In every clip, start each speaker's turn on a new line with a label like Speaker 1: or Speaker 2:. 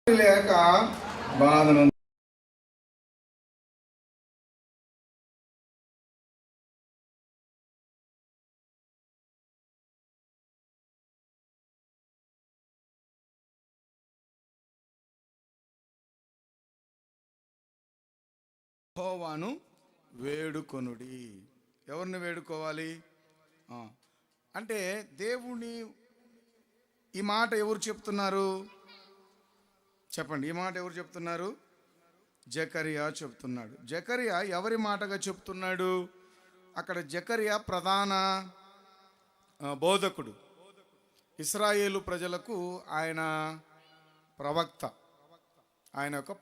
Speaker 1: లేక బాధను యెహోవాను వేడుకొనుడి. ఎవరిని వేడుకోవాలి అంటే దేవుని ఈ మాట ఎవరు చెప్తున్నారు చెప్పండి. ఈ మాట ఎవరు చెప్తున్నారు? జకరియా చెప్తున్నాడు. జకరియా ఎవరి మాటగా చెప్తున్నాడు? అక్కడ జకరియా ప్రధాన బోధకుడు, ఇశ్రాయేలు ప్రజలకు ఆయన ప్రవక్త. ఆయన యొక్క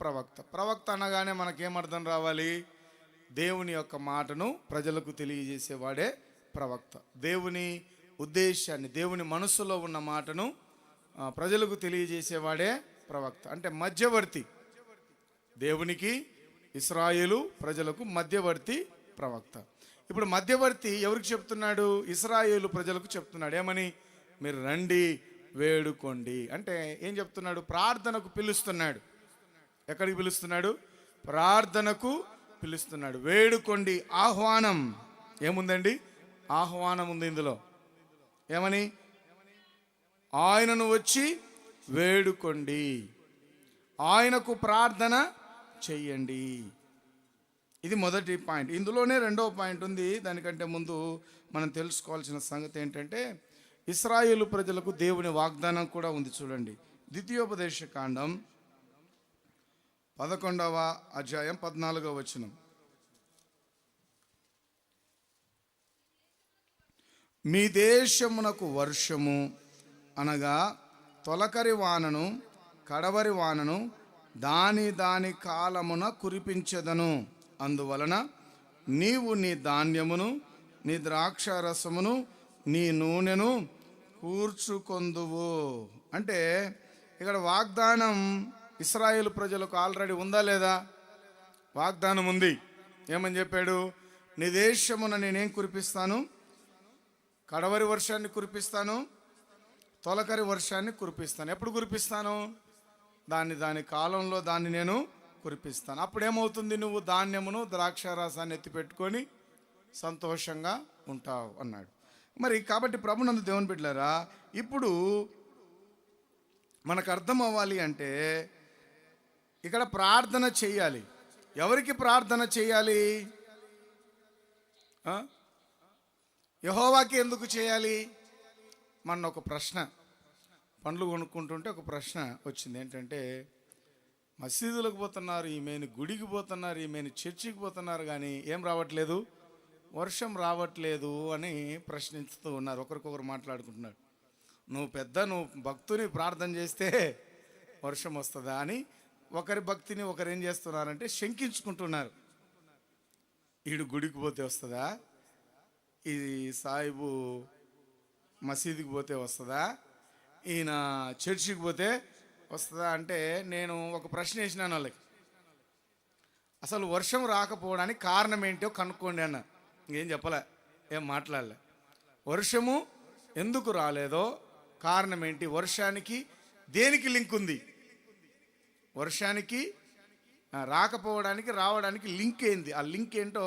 Speaker 1: ప్రవక్త అనగానే మనకేమర్థం రావాలి? దేవుని యొక్క మాటను ప్రజలకు తెలియజేసేవాడే ప్రవక్త. దేవుని ఉద్దేశాన్ని, దేవుని మనసులో ఉన్న మాటను ప్రజలకు తెలియజేసేవాడే ప్రవక్త. అంటే మధ్యవర్తి, దేవునికి ఇశ్రాయేలు ప్రజలకు మధ్యవర్తి ప్రవక్త. ఇప్పుడు మధ్యవర్తి ఎవరికి చెప్తున్నాడు? ఇశ్రాయేలు ప్రజలకు చెప్తున్నాడు. ఏమని? మీరు రండి వేడుకోండి అంటే ఏం చెప్తున్నాడు? ప్రార్థనకు పిలుస్తున్నాడు. ఎక్కడికి పిలుస్తున్నాడు? ప్రార్థనకు పిలుస్తున్నాడు. వేడుకోండి, ఆహ్వానం. ఏముందండి? ఆహ్వానం ఉంది ఇందులో. ఏమని? ఆయనను వచ్చి వేడుకోండి, ఆయనకు ప్రార్థన చెయ్యండి. ఇది మొదటి పాయింట్. ఇందులోనే రెండవ పాయింట్ ఉంది. దానికంటే ముందు మనం తెలుసుకోవాల్సిన సంగతి ఏంటంటే, ఇశ్రాయేలు ప్రజలకు దేవుని వాగ్దానం కూడా ఉంది. చూడండి, ద్వితీయోపదేశ కాండం 11వ అధ్యాయం 14వ వచనం. మీ దేశమునకు వర్షము అనగా తొలకరి వానను కడవరి వానను దాని దాని కాలమున కురిపించెదను. అందువలన నీవు నీ ధాన్యమును, నీ ద్రాక్షారసమును, నీ నూనెను కూర్చుకొందువు. అంటే ఇక్కడ వాగ్దానం ఇశ్రాయేలు ప్రజలకు ఆల్రెడీ ఉందా లేదా? వాగ్దానం ఉంది. ఏమని చెప్పాడు? నీ దేశమున నేనేం కురిపిస్తాను? కడవరి వర్షాన్ని కురిపిస్తాను, తొలకరి వర్షాన్ని కురిపిస్తాను. ఎప్పుడు కురిపిస్తాను? దాని కాలంలో దాన్ని నేను కురిపిస్తాను. అప్పుడేమవుతుంది? నువ్వు ధాన్యమును ద్రాక్షారసాన్ని ఎత్తిపెట్టుకొని సంతోషంగా ఉంటావు అన్నాడు. మరి కాబట్టి ప్రభునందు దేవుని బిడ్డలారా, ఇప్పుడు మనకు అర్థం అవ్వాలి అంటే ఇక్కడ ప్రార్థన చేయాలి. ఎవరికి ప్రార్థన చేయాలి? యెహోవాకి ఎందుకు చేయాలి? మన ఒక ప్రశ్న, పండ్లు కొనుక్కుంటుంటే ఒక ప్రశ్న వచ్చింది. ఏంటంటే, మసీదులకు పోతున్నారు, ఈమెను గుడికి పోతున్నారు, ఈమెను చర్చికి పోతున్నారు, కానీ ఏం రావట్లేదు? వర్షం రావట్లేదు అని ప్రశ్నిస్తూ ఉన్నారు. ఒకరికొకరు మాట్లాడుకుంటున్నారు. నువ్వు భక్తుని ప్రార్థన చేస్తే వర్షం వస్తుందా అని ఒకరి భక్తిని ఒకరు ఏం చేస్తున్నారంటే శంకించుకుంటున్నారు. ఈడు గుడికి పోతే వస్తుందా, ఈ సాయిబు మసీదుకి పోతే వస్తుందా, ఈయన చర్చికి పోతే వస్తుందా అంటే నేను ఒక ప్రశ్న వేసినాను వాళ్ళకి. అసలు వర్షం రాకపోవడానికి కారణం ఏంటో కనుక్కోండి అన్న. ఇంకేం చెప్పలే, ఏం మాట్లాడలే. వర్షము ఎందుకు రాలేదో కారణం ఏంటి? వర్షానికి దేనికి లింక్ ఉంది? వర్షానికి రాకపోవడానికి రావడానికి లింక్ ఏంది? ఆ లింక్ ఏంటో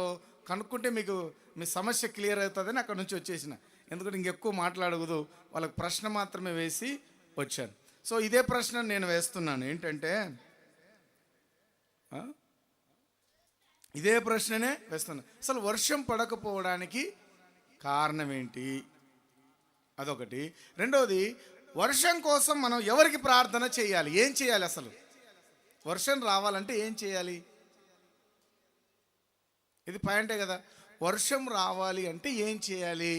Speaker 1: కనుక్కుంటే మీకు మీ సమస్య క్లియర్ అవుతుందని అక్కడ నుంచి వచ్చేసిన. ఎందుకంటే ఇంకెక్కువ మాట్లాడకూడదు, వాళ్ళకి ప్రశ్న మాత్రమే వేసి వచ్చాను. సో ఇదే ప్రశ్న నేను వేస్తున్నాను. ఏంటంటే ఇదే ప్రశ్ననే వేస్తున్నాను. అసలు వర్షం పడకపోవడానికి కారణం ఏంటి? అదొకటి. రెండవది, వర్షం కోసం మనం ఎవరికి ప్రార్థన చేయాలి? ఏం చేయాలి? అసలు వర్షం రావాలంటే ఏం చేయాలి? ఇది పాయింటే కదా. వర్షం రావాలి అంటే ఏం చేయాలి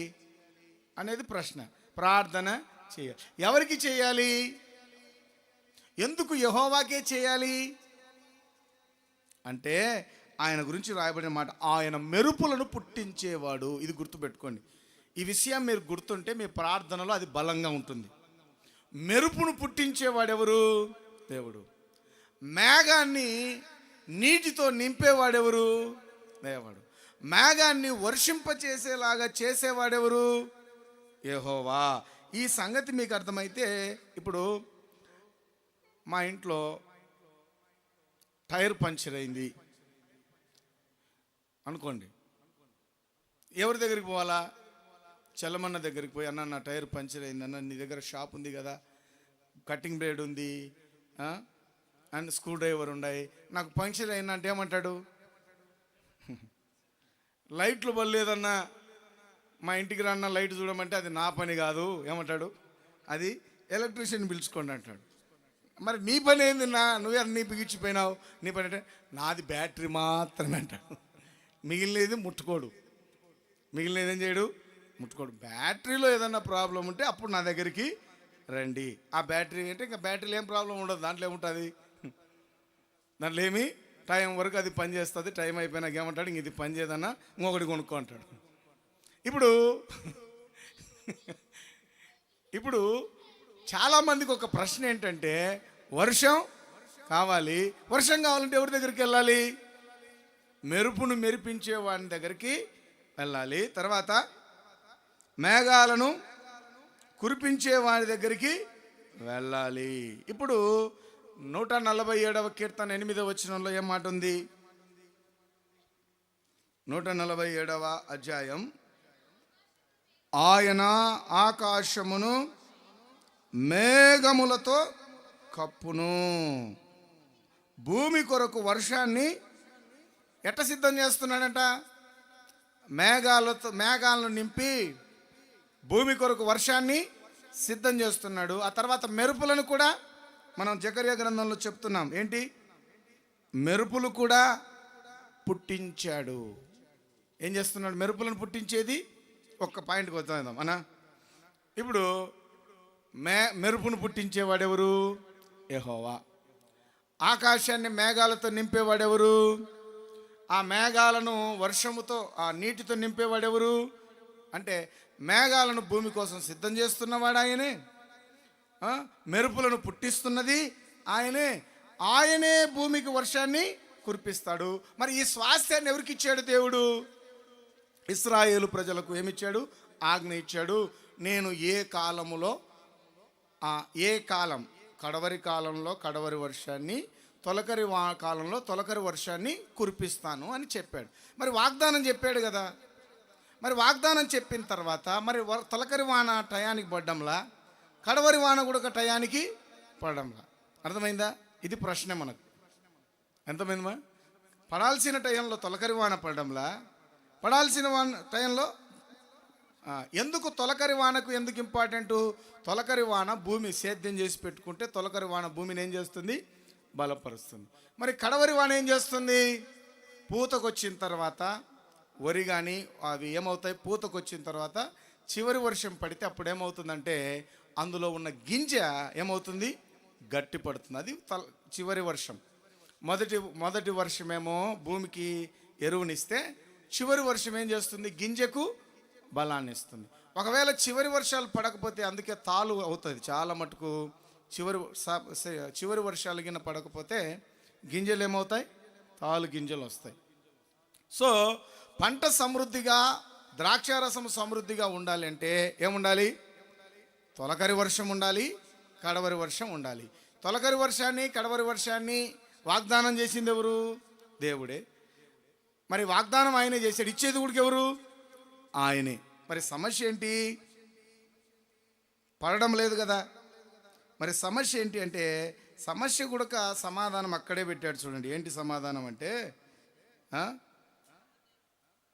Speaker 1: అనేది ప్రశ్న. ప్రార్థన చేయాలి. ఎవరికి చేయాలి? ఎందుకు యెహోవాకే చేయాలి అంటే ఆయన గురించి రాయబడిన మాట, ఆయన మెరుపులను పుట్టించేవాడు. ఇది గుర్తుపెట్టుకోండి. ఈ విషయం మీరు గుర్తుంటే మీ ప్రార్థనలో అది బలంగా ఉంటుంది. మెరుపును పుట్టించేవాడెవరు? దేవుడు. మేఘాన్ని నీటితో నింపేవాడెవరు? దేవుడు. మేఘాన్ని వర్షింపచేసేలాగా చేసేవాడెవరు? యెహోవా. ఈ సంగతి మీకు అర్థమైతే ఇప్పుడు మా ఇంట్లో టైర్ పంచర్ అయింది అనుకోండి, ఎవరి దగ్గరికి పోవాలా? చల్లమన్న దగ్గరికి పోయి, అన్న నా టైర్ పంచర్ అయిందన్న, నీ దగ్గర షాప్ ఉంది కదా, కటింగ్ బ్లేడ్ ఉంది అండ్ స్క్రూ డ్రైవర్ ఉన్నాయి, నాకు పంక్చర్ అయిందంటే ఏమంటాడు? లైట్లు బలేదన్నా, మా ఇంటికి రాన్న లైట్ చూడమంటే అది నా పని కాదు, ఏమంటాడు? అది ఎలక్ట్రీషియన్ పిలుచుకోండి అంటాడు. మరి నీ పని ఏంది, నువ్వే అన్నీ బిగించిపోయినావు, నీ పని అంటే నాది బ్యాటరీ మాత్రమే అంటాడు. మిగిలినది ముట్టుకోడు, మిగిలినది ఏం చేయడు, ముట్టుకోడు. బ్యాటరీలో ఏదన్నా ప్రాబ్లం ఉంటే అప్పుడు నా దగ్గరికి రండి. ఆ బ్యాటరీ అంటే ఇంకా బ్యాటరీలో ఏం ప్రాబ్లం ఉండదు, దాంట్లో ఏముంటుంది, దాంట్లో ఏమి టైం వరకు అది పని చేస్తుంది, టైం అయిపోయినాక ఏమంటాడు, ఇంక ఇది పని చేయదన్నా ఇంకొకటి కొనుక్కో అంటాడు. ఇప్పుడు చాలామందికి ఒక ప్రశ్న ఏంటంటే, వర్షం కావాలి, వర్షం కావాలంటే ఎవరి దగ్గరికి వెళ్ళాలి? మెరుపును మెరిపించే వాడి దగ్గరికి వెళ్ళాలి. తర్వాత మేఘాలను కురిపించే వాడి దగ్గరికి వెళ్ళాలి. ఇప్పుడు 147వ కీర్తన 8వ వచనంలో ఏం మాట ఉంది? 147వ అధ్యాయం, ఆయన ఆకాశమును మేఘములతో కప్పును, భూమి కొరకు వర్షాన్ని ఎట్ట సిద్ధం చేస్తున్నాడంట? మేఘాలను నింపి భూమి కొరకు వర్షాన్ని సిద్ధం చేస్తున్నాడు. ఆ తర్వాత మెరుపులను కూడా మనం జకర్యా గ్రంథంలో చెప్తున్నాం. ఏంటి? మెరుపులు కూడా పుట్టించాడు. ఏం చేస్తున్నాడు? మెరుపులను పుట్టించేది. ఒక్క పాయింట్కి వద్దాం అన్నా. ఇప్పుడు మెరుపును పుట్టించేవాడెవరు? యెహోవా. ఆకాశాన్ని మేఘాలతో నింపేవాడెవరు? ఆ మేఘాలను వర్షముతో, ఆ నీటితో నింపేవాడెవరు అంటే మేఘాలను భూమి కోసం సిద్ధం చేస్తున్నవాడు ఆయనే, మెరుపులను పుట్టిస్తున్నది ఆయనే, ఆయనే భూమికి వర్షాన్ని కురిపిస్తాడు. మరి ఈ స్వాస్థ్యాన్ని ఎవరికి ఇచ్చాడు దేవుడు? ఇశ్రాయేలు ప్రజలకు ఏమిచ్చాడు? ఆజ్ఞ ఇచ్చాడు. నేను ఏ కాలములో, ఏ కాలం, కడవరి కాలంలో కడవరి వర్షాన్ని, తొలకరి కాలంలో తొలకరి వర్షాన్ని కురిపిస్తాను అని చెప్పాడు. మరి వాగ్దానం చెప్పాడు కదా. మరి వాగ్దానం చెప్పిన తర్వాత మరి తొలకరి వాన టయానికి పడ్డంలా, కడవరి వాన కూడా టయానికి పడడంలా. అర్థమైందా? ఇది ప్రశ్న మనకు. ఎంతమైందమ్మా? పడాల్సిన టైంలో తొలకరి వాన పడడంలా, పడాల్సిన టైంలో ఎందుకు తొలకరి వానకు ఎందుకు ఇంపార్టెంటు? తొలకరి వాన భూమి సేద్యం చేసి పెట్టుకుంటే తొలకరి వాన భూమిని ఏం చేస్తుంది? బలపరుస్తుంది. మరి కడవరి వాన ఏం చేస్తుంది? పూతకొచ్చిన తర్వాత వరి కానీ అవి ఏమవుతాయి? పూతకొచ్చిన తర్వాత చివరి వర్షం పడితే అప్పుడు ఏమవుతుందంటే అందులో ఉన్న గింజ ఏమవుతుంది? గట్టి పడుతుంది. అది చివరి వర్షం. మొదటి వర్షమేమో భూమికి ఎరువునిస్తే, చివరి వర్షం ఏం చేస్తుంది? గింజకు బలాన్ని ఇస్తుంది. ఒకవేళ చివరి వర్షాలు పడకపోతే, అందుకే తాలు అవుతుంది చాలా మటుకు. చివరి వర్షాలు గిన్న పడకపోతే గింజలు ఏమవుతాయి? తాలు గింజలు వస్తాయి. సో పంట సమృద్ధిగా, ద్రాక్షారసం సమృద్ధిగా ఉండాలి అంటే ఏముండాలి? తొలకరి వర్షం ఉండాలి, కడవరి వర్షం ఉండాలి. తొలకరి వర్షాన్ని, కడవరి వర్షాన్ని వాగ్దానం చేసింది ఎవరు? దేవుడే. మరి వాగ్దానం ఆయనే చేశాడు, ఇచ్చేది కూడా ఎవరు? ఆయనే. మరి సమస్య ఏంటి? పడడం లేదు కదా. మరి సమస్య ఏంటి అంటే, సమస్య కూడా సమాధానం అక్కడే పెట్టాడు. చూడండి ఏంటి సమాధానం అంటే,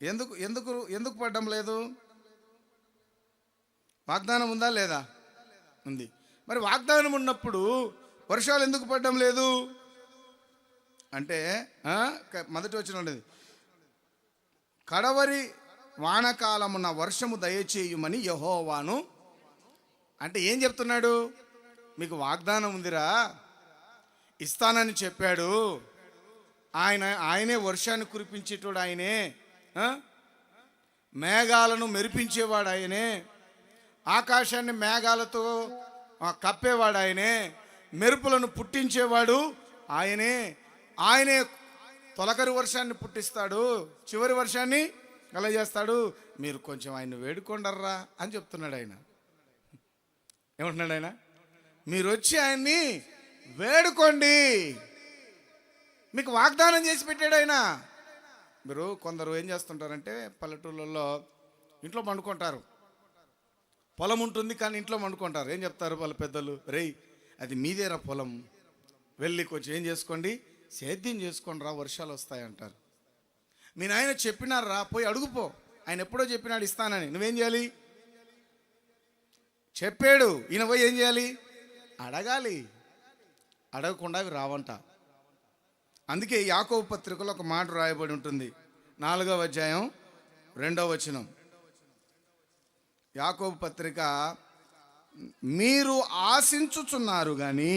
Speaker 1: ఎందుకు ఎందుకు ఎందుకు పడడం లేదు? వాగ్దానం ఉందా లేదా? ఉంది. మరి వాగ్దానం ఉన్నప్పుడు వర్షాలు ఎందుకు పడడం లేదు అంటే, మొదటి వచనం ఉండేది, కడవరి వానకాలమున వర్షము దయచేయుమని యెహోవాను. అంటే ఏం చెప్తున్నాడు? మీకు వాగ్దానం ఉందిరా, ఇస్తానని చెప్పాడు, ఆయనే వర్షాన్ని కురిపించేటోడు ఆయనే, మేఘాలను మెరిపించేవాడు ఆయనే, ఆకాశాన్ని మేఘాలతో కప్పేవాడు ఆయనే, మెరుపులను పుట్టించేవాడు ఆయనే. ఆయనే తొలకరి వర్షాన్ని పుట్టిస్తాడు, చివరి వర్షాన్ని ఎలా చేస్తాడు? మీరు కొంచెం ఆయన వేడుకోండర్రా అని చెప్తున్నాడు ఆయన. ఏమంటున్నాడు ఆయన? మీరు వచ్చి ఆయన్ని వేడుకోండి. మీకు వాగ్దానం చేసి పెట్టాడు ఆయన. మీరు కొందరు ఏం చేస్తుంటారంటే పల్లెటూళ్ళల్లో ఇంట్లో పండుకుంటారు. పొలం ఉంటుంది కానీ ఇంట్లో పండుకుంటారు. ఏం చెప్తారు వాళ్ళ పెద్దలు? రేయ్, అది మీదేరా పొలం, వెళ్ళి కొంచెం ఏం చేసుకోండి, సేద్యం చేసుకోండి రా, వర్షాలు వస్తాయి అంటారు. మీ నాయన చెప్పినారా, పోయి అడుగుపో, ఆయన ఎప్పుడో చెప్పినాడు ఇస్తానని. నువ్వేం చేయాలి? చెప్పాడు, ఈయన పోయి ఏం చేయాలి? అడగాలి. అడగకుండా అవి రావంట. అందుకే యాకోబు పత్రికలో ఒక మాట రాయబడి ఉంటుంది, 4వ అధ్యాయం 2వ వచనం. యాకోబు పత్రిక, మీరు ఆశించుచున్నారు కానీ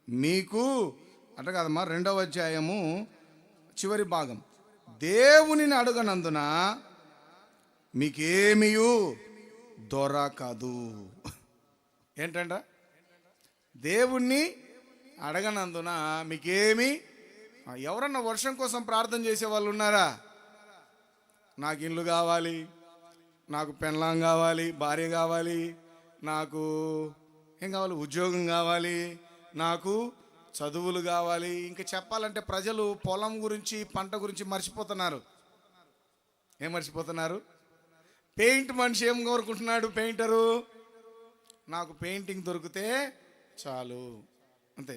Speaker 1: మీకు అంటే కాదమ్మా, 2వ అధ్యాయము చివరి భాగం, దేవునిని అడగనందున మీకేమియు దొరకదు. ఏంటంట? దేవుణ్ణి అడగనందున మీకేమి. ఎవరన్నా వర్షం కోసం ప్రార్థన చేసే వాళ్ళు ఉన్నారా? నాకు ఇల్లు కావాలి, నాకు పెళ్ళాం కావాలి, భార్య కావాలి, నాకు ఏం కావాలి, ఉద్యోగం కావాలి, నాకు చదువులు కావాలి. ఇంకా చెప్పాలంటే ప్రజలు పొలం గురించి, పంట గురించి మర్చిపోతున్నారు. ఏం మర్చిపోతున్నారు? పెయింట్ మనిషి ఏం కోరుకుంటున్నాడు? పెయింటరు, నాకు పెయింటింగ్ దొరికితే చాలు, అంతే.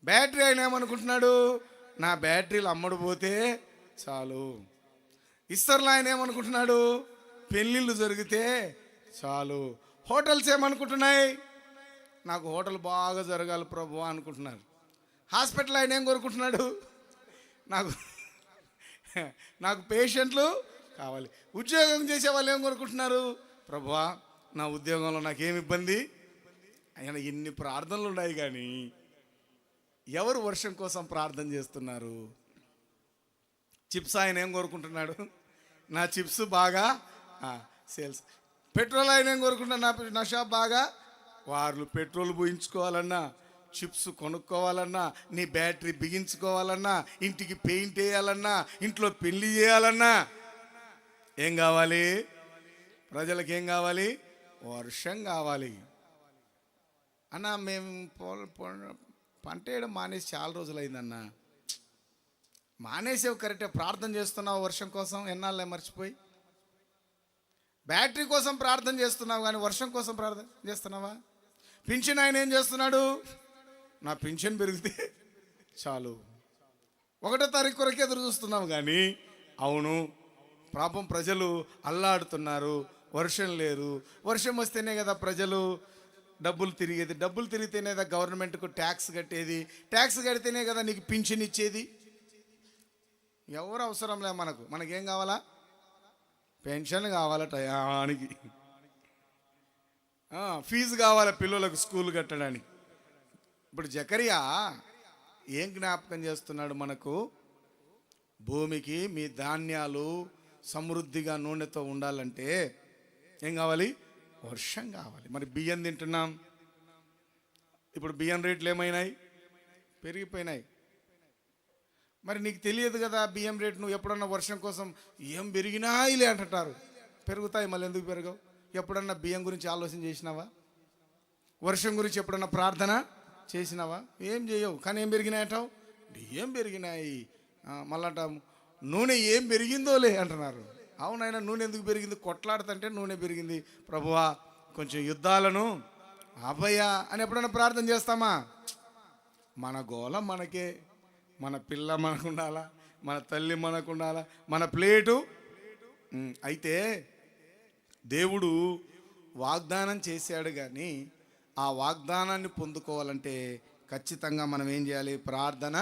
Speaker 1: బ్యాటరీ ఆయన ఏమనుకుంటున్నాడు? నా బ్యాటరీలు అమ్మడు పోతే చాలు. ఇస్తర్లు ఆయన ఏమనుకుంటున్నాడు? పెళ్ళిళ్ళు జరిగితే చాలు. హోటల్స్ ఏమనుకుంటున్నాయి? నాకు హోటల్ బాగా జరగాలి ప్రభు అనుకుంటున్నారు. హాస్పిటల్ ఆయన ఏం కోరుకుంటున్నాడు? నాకు పేషెంట్లు కావాలి. ఉద్యోగం చేసే వాళ్ళు ఏం కోరుకుంటున్నారు? ప్రభువా, నా ఉద్యోగంలో నాకేం ఇబ్బంది. ఆయన ఎన్ని ప్రార్థనలు ఉన్నాయి కానీ ఎవరు వర్షం కోసం ప్రార్థన చేస్తున్నారు? చిప్స్ ఆయన ఏం కోరుకుంటున్నాడు? నా చిప్స్ బాగా సేల్స్. పెట్రోల్ ఆయన ఏం కోరుకుంటున్నాడు? నా షాప్ బాగా. వాళ్ళు పెట్రోల్ పోయించుకోవాలన్నా, చిప్స్ కొనుక్కోవాలన్నా, నీ బ్యాటరీ బిగించుకోవాలన్నా, ఇంటికి పెయింట్ వేయాలన్నా, ఇంట్లో పెళ్లి చేయాలన్నా ఏం కావాలి? ప్రజలకు ఏం కావాలి? వర్షం కావాలి. అన్న, మేము పంట వేయడం మానేసి చాలా రోజులైందన్న. మానేసేవు కరెక్టే, ప్రార్థన చేస్తున్నావు వర్షం కోసం, ఎన్నాళ్ళే మర్చిపోయి. బ్యాటరీ కోసం ప్రార్థన చేస్తున్నావు కానీ వర్షం కోసం ప్రార్థన చేస్తున్నావా? పింఛన్ ఆయన ఏం చేస్తున్నాడు? నా పింఛన్ పెరిగితే చాలు. 1వ తారీఖు కొరకే ఎదురు చూస్తున్నావు కానీ, అవును పాపం ప్రజలు అల్లాడుతున్నారు, వర్షం లేరు. వర్షం వస్తేనే కదా ప్రజలు డబ్బులు తిరిగేది, డబ్బులు తిరిగితేనే కదా గవర్నమెంట్కు ట్యాక్స్ కట్టేది, ట్యాక్స్ కడితేనే కదా నీకు పింఛన్ ఇచ్చేది. ఎవరు అవసరం లే మనకేం కావాలా? పెన్షన్ కావాలా, టయానికి ఫీజు కావాలా, పిల్లలకు స్కూల్ కట్టడానికి. ఇప్పుడు జకరియా ఏం జ్ఞాపకం చేస్తున్నాడు మనకు? భూమికి మీ ధాన్యాలు సమృద్ధిగా నూనెతో ఉండాలంటే ఏం కావాలి? వర్షం కావాలి. మరి బియ్యం తింటున్నాం, ఇప్పుడు బియ్యం రేట్లు ఏమైనాయి? పెరిగిపోయినాయి. మరి నీకు తెలియదు కదా బియ్యం రేటు. నువ్వు ఎప్పుడన్నా వర్షం కోసం ఏం పెరిగినా ఇలే అంటారు. పెరుగుతాయి, మళ్ళీ ఎందుకు పెరగవు? ఎప్పుడన్నా బియ్యం గురించి ఆలోచన చేసినావా? వర్షం గురించి ఎప్పుడన్నా ప్రార్థన చేసినావా? ఏం చేయవు. కానీ ఏం పెరిగినాయటావు? బియ్యం పెరిగినాయి. మళ్ళా నూనె ఏం పెరిగిందోలే అంటున్నారు. అవునైనా నూనె ఎందుకు పెరిగింది? కొట్లాడుతుంటే నూనె పెరిగింది. ప్రభువా, కొంచెం యుద్ధాలను ఆపయ్యా అని ఎప్పుడైనా ప్రార్థన చేస్తామా? మన గోల మనకే, మన పిల్ల మనకు ఉండాలా, మన తల్లి మనకు ఉండాలా, మన ప్లేటు. అయితే దేవుడు వాగ్దానం చేశాడు కానీ ఆ వాగ్దానాన్ని పొందుకోవాలంటే ఖచ్చితంగా మనం ఏం చేయాలి? ప్రార్థన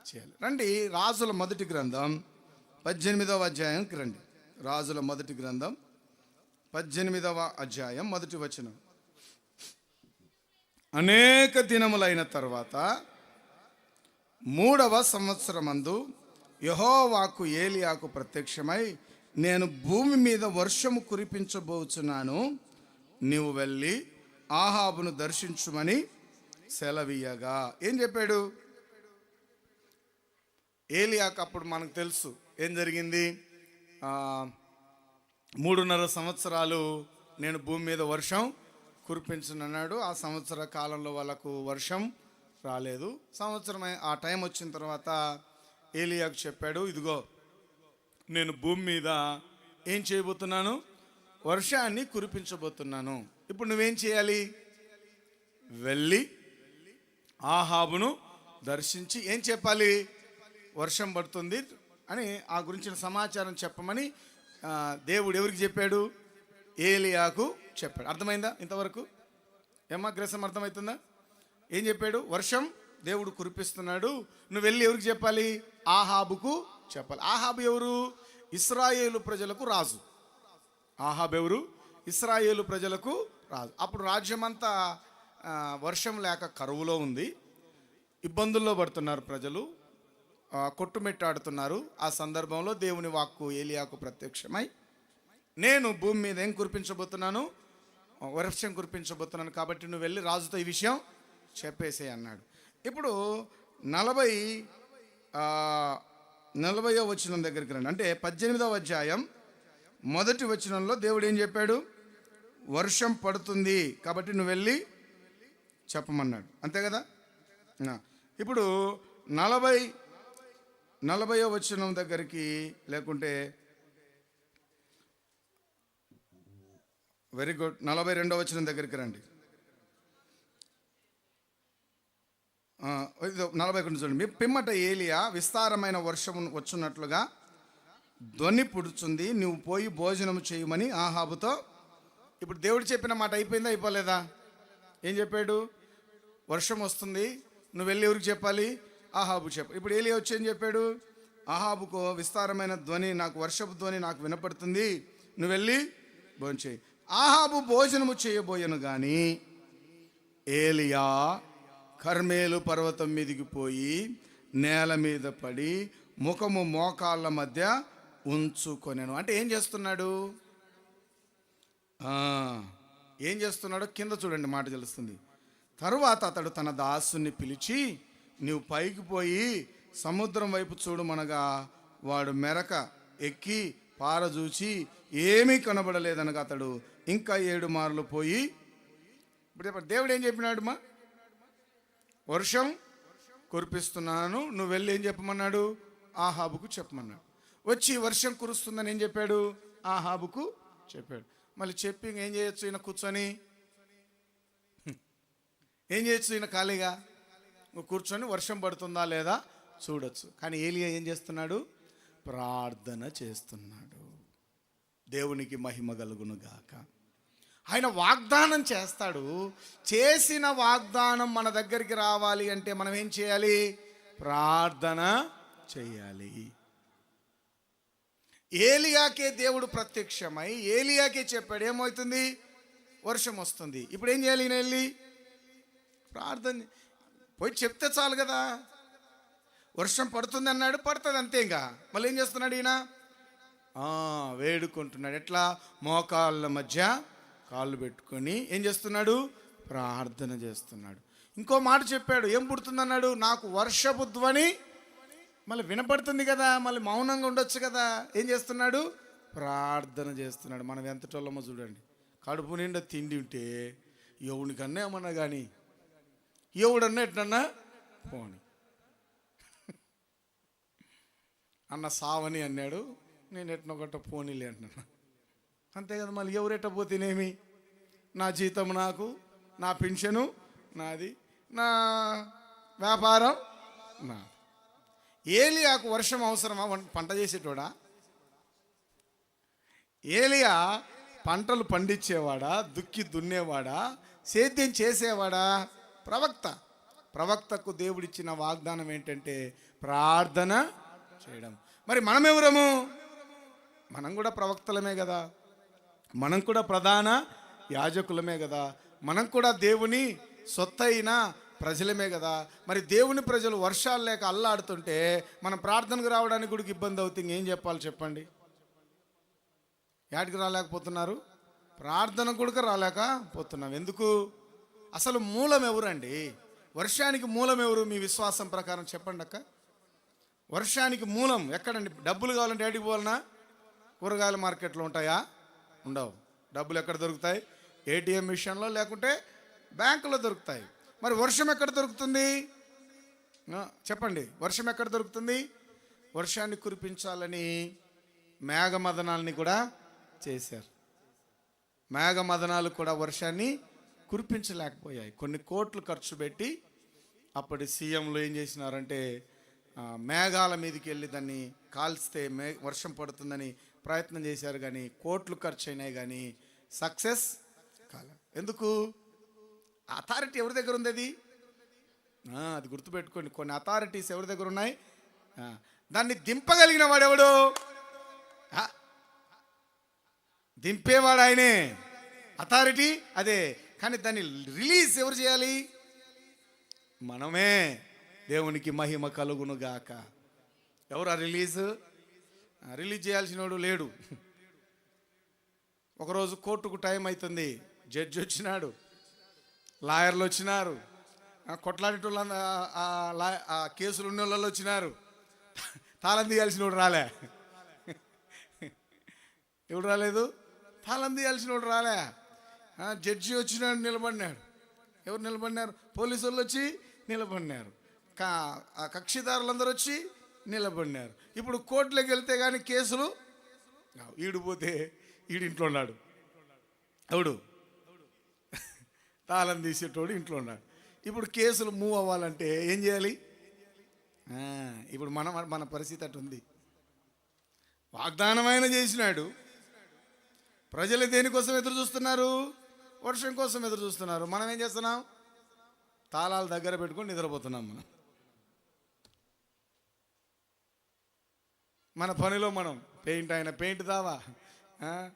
Speaker 1: చేయాలి. రండి, రాజుల మొదటి గ్రంథం 18వ అధ్యాయంకి రండి. రాజుల మొదటి గ్రంథం 18వ అధ్యాయం 1వ వచనం. అనేక దినములైన తర్వాత 3వ సంవత్సరమందు యెహోవాకు ఏలియాకు ప్రత్యక్షమై, నేను భూమి మీద వర్షము కురిపించబోచున్నాను, నీవు వెళ్ళి ఆహాబును దర్శించుమని సెలవీయగా. ఏం చెప్పాడు? ఏలియాకు అప్పుడు మనకు తెలుసు ఏం జరిగింది. 3.5 సంవత్సరాలు నేను భూమి మీద వర్షం కురిపించనన్నాడు. ఆ సంవత్సర కాలంలో వాళ్ళకు వర్షం రాలేదు. సంవత్సరం ఆ టైం వచ్చిన తర్వాత ఏలియాకు చెప్పాడు, ఇదిగో నేను భూమి మీద ఏం చేయబోతున్నాను, వర్షాన్ని కురిపించబోతున్నాను. ఇప్పుడు నువ్వేం చేయాలి, వెళ్ళి ఆహాబును దర్శించి ఏం చెప్పాలి, వర్షం పడుతుంది అని ఆ గురించిన సమాచారం చెప్పమని దేవుడు ఎవరికి చెప్పాడు, ఏలియాకు చెప్పాడు. అర్థమైందా ఇంతవరకు? ఏమా గ్రసం అర్థమవుతుందా? ఏం చెప్పాడు, వర్షం దేవుడు కురిపిస్తున్నాడు, నువ్వు వెళ్ళి ఎవరికి చెప్పాలి, ఆహాబుకు చెప్పాలి. ఆహాబు ఎవరు, ఇశ్రాయేలు ప్రజలకు రాజు. ఆహాబు ఎవరు, ఇశ్రాయేలు ప్రజలకు రాజు. అప్పుడు రాజ్యమంతా వర్షం లేక కరువులో ఉంది, ఇబ్బందుల్లో పడుతున్నారు ప్రజలు, కొట్టుమెట్టాడుతున్నారు. ఆ సందర్భంలో దేవుని వాక్కు ఏలియాకు ప్రత్యక్షమై, నేను భూమి మీద ఏం కురిపించబోతున్నాను, వర్షం కురిపించబోతున్నాను, కాబట్టి నువ్వు వెళ్ళి రాజుతో ఈ విషయం చెప్పేసే అన్నాడు. ఇప్పుడు 40వ వచనం దగ్గరికి రండి. అంటే 18వ అధ్యాయం 1వ వచనంలో దేవుడు ఏం చెప్పాడు, వర్షం పడుతుంది కాబట్టి నువ్వు వెళ్ళి చెప్పమన్నాడు. అంతే కదా. ఇప్పుడు 40వ వచనం దగ్గరికి, లేకుంటే వెరీ గుడ్, 42వ వచనం దగ్గరికి రండి. 41 చూడండి. మీ పిమ్మట ఏలియా విస్తారమైన వర్షం వచ్చున్నట్లుగా ధ్వని పుడుచుంది, నువ్వు పోయి భోజనం చేయమని ఆహాబుతో. ఇప్పుడు దేవుడు చెప్పిన మాట అయిపోయిందా, అయిపోలేదా? ఏం చెప్పాడు, వర్షం వస్తుంది, నువ్వు వెళ్ళి ఎవరికి చెప్పాలి, ఆహాబు చెప్పాలి. ఇప్పుడు ఏలియా వచ్చి ఏం చెప్పాడు, ఆహాబుకు విస్తారమైన ధ్వని, నాకు వర్షపు ధ్వని నాకు వినపడుతుంది, నువ్వు వెళ్ళి భోజనం చేయి. ఆహాబు భోజనము చేయబోయను కానీ ఏలియా కర్మేలు పర్వతం మీదికి పోయి నేల మీద పడి ముఖము మోకాళ్ళ మధ్య ఉంచుకొనెను. అంటే ఏం చేస్తున్నాడు, ఏం చేస్తున్నాడో కింద చూడండి, మాట తెలుస్తుంది. తరువాత అతడు తన దాసుని పిలిచి, నీవు పైకి పోయి సముద్రం వైపు చూడమనగా వాడు మెరక ఎక్కి పారజూచి ఏమీ కనబడలేదనగా అతడు ఇంకా 7 మార్లు పోయి. ఇప్పుడు దేవుడు ఏం చెప్పినాడు, మా వర్షం కురిపిస్తున్నాను, నువ్వు వెళ్ళి ఏం చెప్పమన్నాడు, ఆహాబుకు చెప్పమన్నాడు. వచ్చి వర్షం కురుస్తుందని ఏం చెప్పాడు, ఆహాబుకు చెప్పాడు. మళ్ళీ చెప్పి ఏం చేయొచ్చు, ఈయన కూర్చొని ఏం చేయొచ్చు, ఈయన ఖాళీగా కూర్చొని వర్షం పడుతుందా లేదా చూడొచ్చు. కానీ ఏలియా ఏం చేస్తున్నాడు, ప్రార్థన చేస్తున్నాడు. దేవునికి మహిమ కలుగును గాక. ఆయన వాగ్దానం చేస్తాడు, చేసిన వాగ్దానం మన దగ్గరికి రావాలి అంటే మనం ఏం చేయాలి, ప్రార్థన చేయాలి. ఏలియాకే దేవుడు ప్రత్యక్షమై ఏలియాకే చెప్పాడు, ఏమవుతుంది, వర్షం వస్తుంది. ఇప్పుడు ఏం చేయాలి, ఈయన వెళ్ళి ప్రార్థన పోయి చెప్తే చాలు కదా. వర్షం పడుతుంది అన్నాడు, పడుతుంది అంతే. ఇంకా మళ్ళీ ఏం చేస్తున్నాడు ఈయన, వేడుకుంటున్నాడు. ఎట్లా, మోకాళ్ళ మధ్య కాళ్ళు పెట్టుకొని ఏం చేస్తున్నాడు, ప్రార్థన చేస్తున్నాడు. ఇంకో మాట చెప్పాడు, ఏం పుడుతుందన్నాడు, నాకు వర్షపు ధ్వని మళ్ళీ వినపడుతుంది కదా, మళ్ళీ మౌనంగా ఉండొచ్చు కదా. ఏం చేస్తున్నాడు, ప్రార్థన చేస్తున్నాడు. మనం ఎంతటోళ్ళమో చూడండి, కడుపు నిండా తిండి ఉంటే ఎవడికన్నా ఏమన్నా కానీ, ఎవడన్నా ఎట్లన్నా పోని అన్న సావని అన్నాడు, నేను ఎట్నొకట పోనీలే అంటున్నా, అంతే కదా. మళ్ళీ ఎవరెట్ట పోతేనేమి, నా జీతం నాకు, నా పెన్షను నాది, నా వ్యాపారం నా. ఏలియాకు వర్షం అవసరమా, పంట చేసేటోడా? ఏలియా పంటలు పండించేవాడా, దుక్కి దున్నేవాడా, సేద్యం చేసేవాడా? ప్రవక్తకు దేవుడిచ్చిన వాగ్దానం ఏంటంటే ప్రార్థన చేయడం. మరి మనం ఎవరము, మనం కూడా ప్రవక్తలమే కదా, మనం కూడా ప్రధాన యాజకులమే కదా, మనం కూడా దేవుని సొత్తైన ప్రజలమే కదా. మరి దేవుని ప్రజలు వర్షాలు లేక అల్లాడుతుంటే మనం ప్రార్థనకు రావడానికి కూడా ఇబ్బంది అవుతుంది. ఏం చెప్పాలి చెప్పండి, యాడికి రాలేకపోతున్నారు, ప్రార్థన కూడా రాలేకపోతున్నాం. ఎందుకు, అసలు మూలం ఎవరండి, వర్షానికి మూలం ఎవరు మీ విశ్వాసం ప్రకారం చెప్పండి అక్క. వర్షానికి మూలం ఎక్కడండి? డబ్బులు కావాలంటే ఏడికి పోవాలన్నా, కూరగాయల మార్కెట్లో ఉంటాయా? ఉండవు. డబ్బులు ఎక్కడ దొరుకుతాయి? ఏటీఎం మిషన్లో, లేకుంటే బ్యాంకులో దొరుకుతాయి. మరి వర్షం ఎక్కడ దొరుకుతుంది? చెప్పండి, వర్షం ఎక్కడ దొరుకుతుంది? వర్షాన్ని కురిపించాలని మేఘమదనాల్ని కూడా చేశారు. మేఘమదనాలు కూడా వర్షాన్ని కురిపించలేకపోయాయి. కొన్ని కోట్లు ఖర్చు పెట్టి అప్పటి సీఎంలు ఏం చేసినారంటే మేఘాల మీదకి వెళ్ళి దాన్ని కాల్స్తే వర్షం పడుతుందని ప్రయత్నం చేశారు, కానీ కోట్లు ఖర్చు అయినాయి, కానీ సక్సెస్ కాలే. ఎందుకు? అథారిటీ ఎవరి దగ్గర ఉంది? అది గుర్తుపెట్టుకోండి. కొన్ని అథారిటీస్ ఎవరి దగ్గర ఉన్నాయి? దాన్ని దింపగలిగిన వాడెవడు? దింపేవాడు ఆయనే, అథారిటీ అదే. కానీ దాన్ని రిలీజ్ ఎవరు చేయాలి? మనమే. దేవునికి మహిమ కలుగును గాక. ఎవరు ఆ రిలీజ్ చేయాల్సిన వాడు లేడు. ఒకరోజు కోర్టుకు టైం అవుతుంది, జడ్జి వచ్చినాడు, లాయర్లు వచ్చినారు, కొట్లాడేటోళ్ళ కేసులు ఉన్న వాళ్ళు వచ్చినారు. తాళం తీయాల్సిన వాడు రాలే. ఎవడు రాలేదు? తాళం తీయాల్సిన వాడు రాలే. జడ్జి వచ్చినాడు, నిలబడినాడు. ఎవరు నిలబడినారు? పోలీసు వాళ్ళు వచ్చి నిలబడినారు, కక్షిదారులందరూ వచ్చి నిలబడినారు. ఇప్పుడు కోర్టులోకి వెళ్తే కానీ కేసులు ఈడిపోతే ఈడింట్లో ఉన్నాడు. ఎవడు? తాళం తీసేటోడు ఇంట్లో ఉన్నాడు. ఇప్పుడు కేసులు మూవ్ అవ్వాలంటే ఏం చేయాలి? ఇప్పుడు మన పరిస్థితి అటు ఉంది. వాగ్దానమైన చేసినాడు, ప్రజలు దేనికోసం ఎదురు చూస్తున్నారు? వర్షం కోసం ఎదురు చూస్తున్నారు. మనం ఏం చేస్తున్నాం? తాళాలు దగ్గర పెట్టుకొని నిద్రపోతున్నాం. మన పనిలో మనం పెయింట్ అయిన పెయింట్ దావా,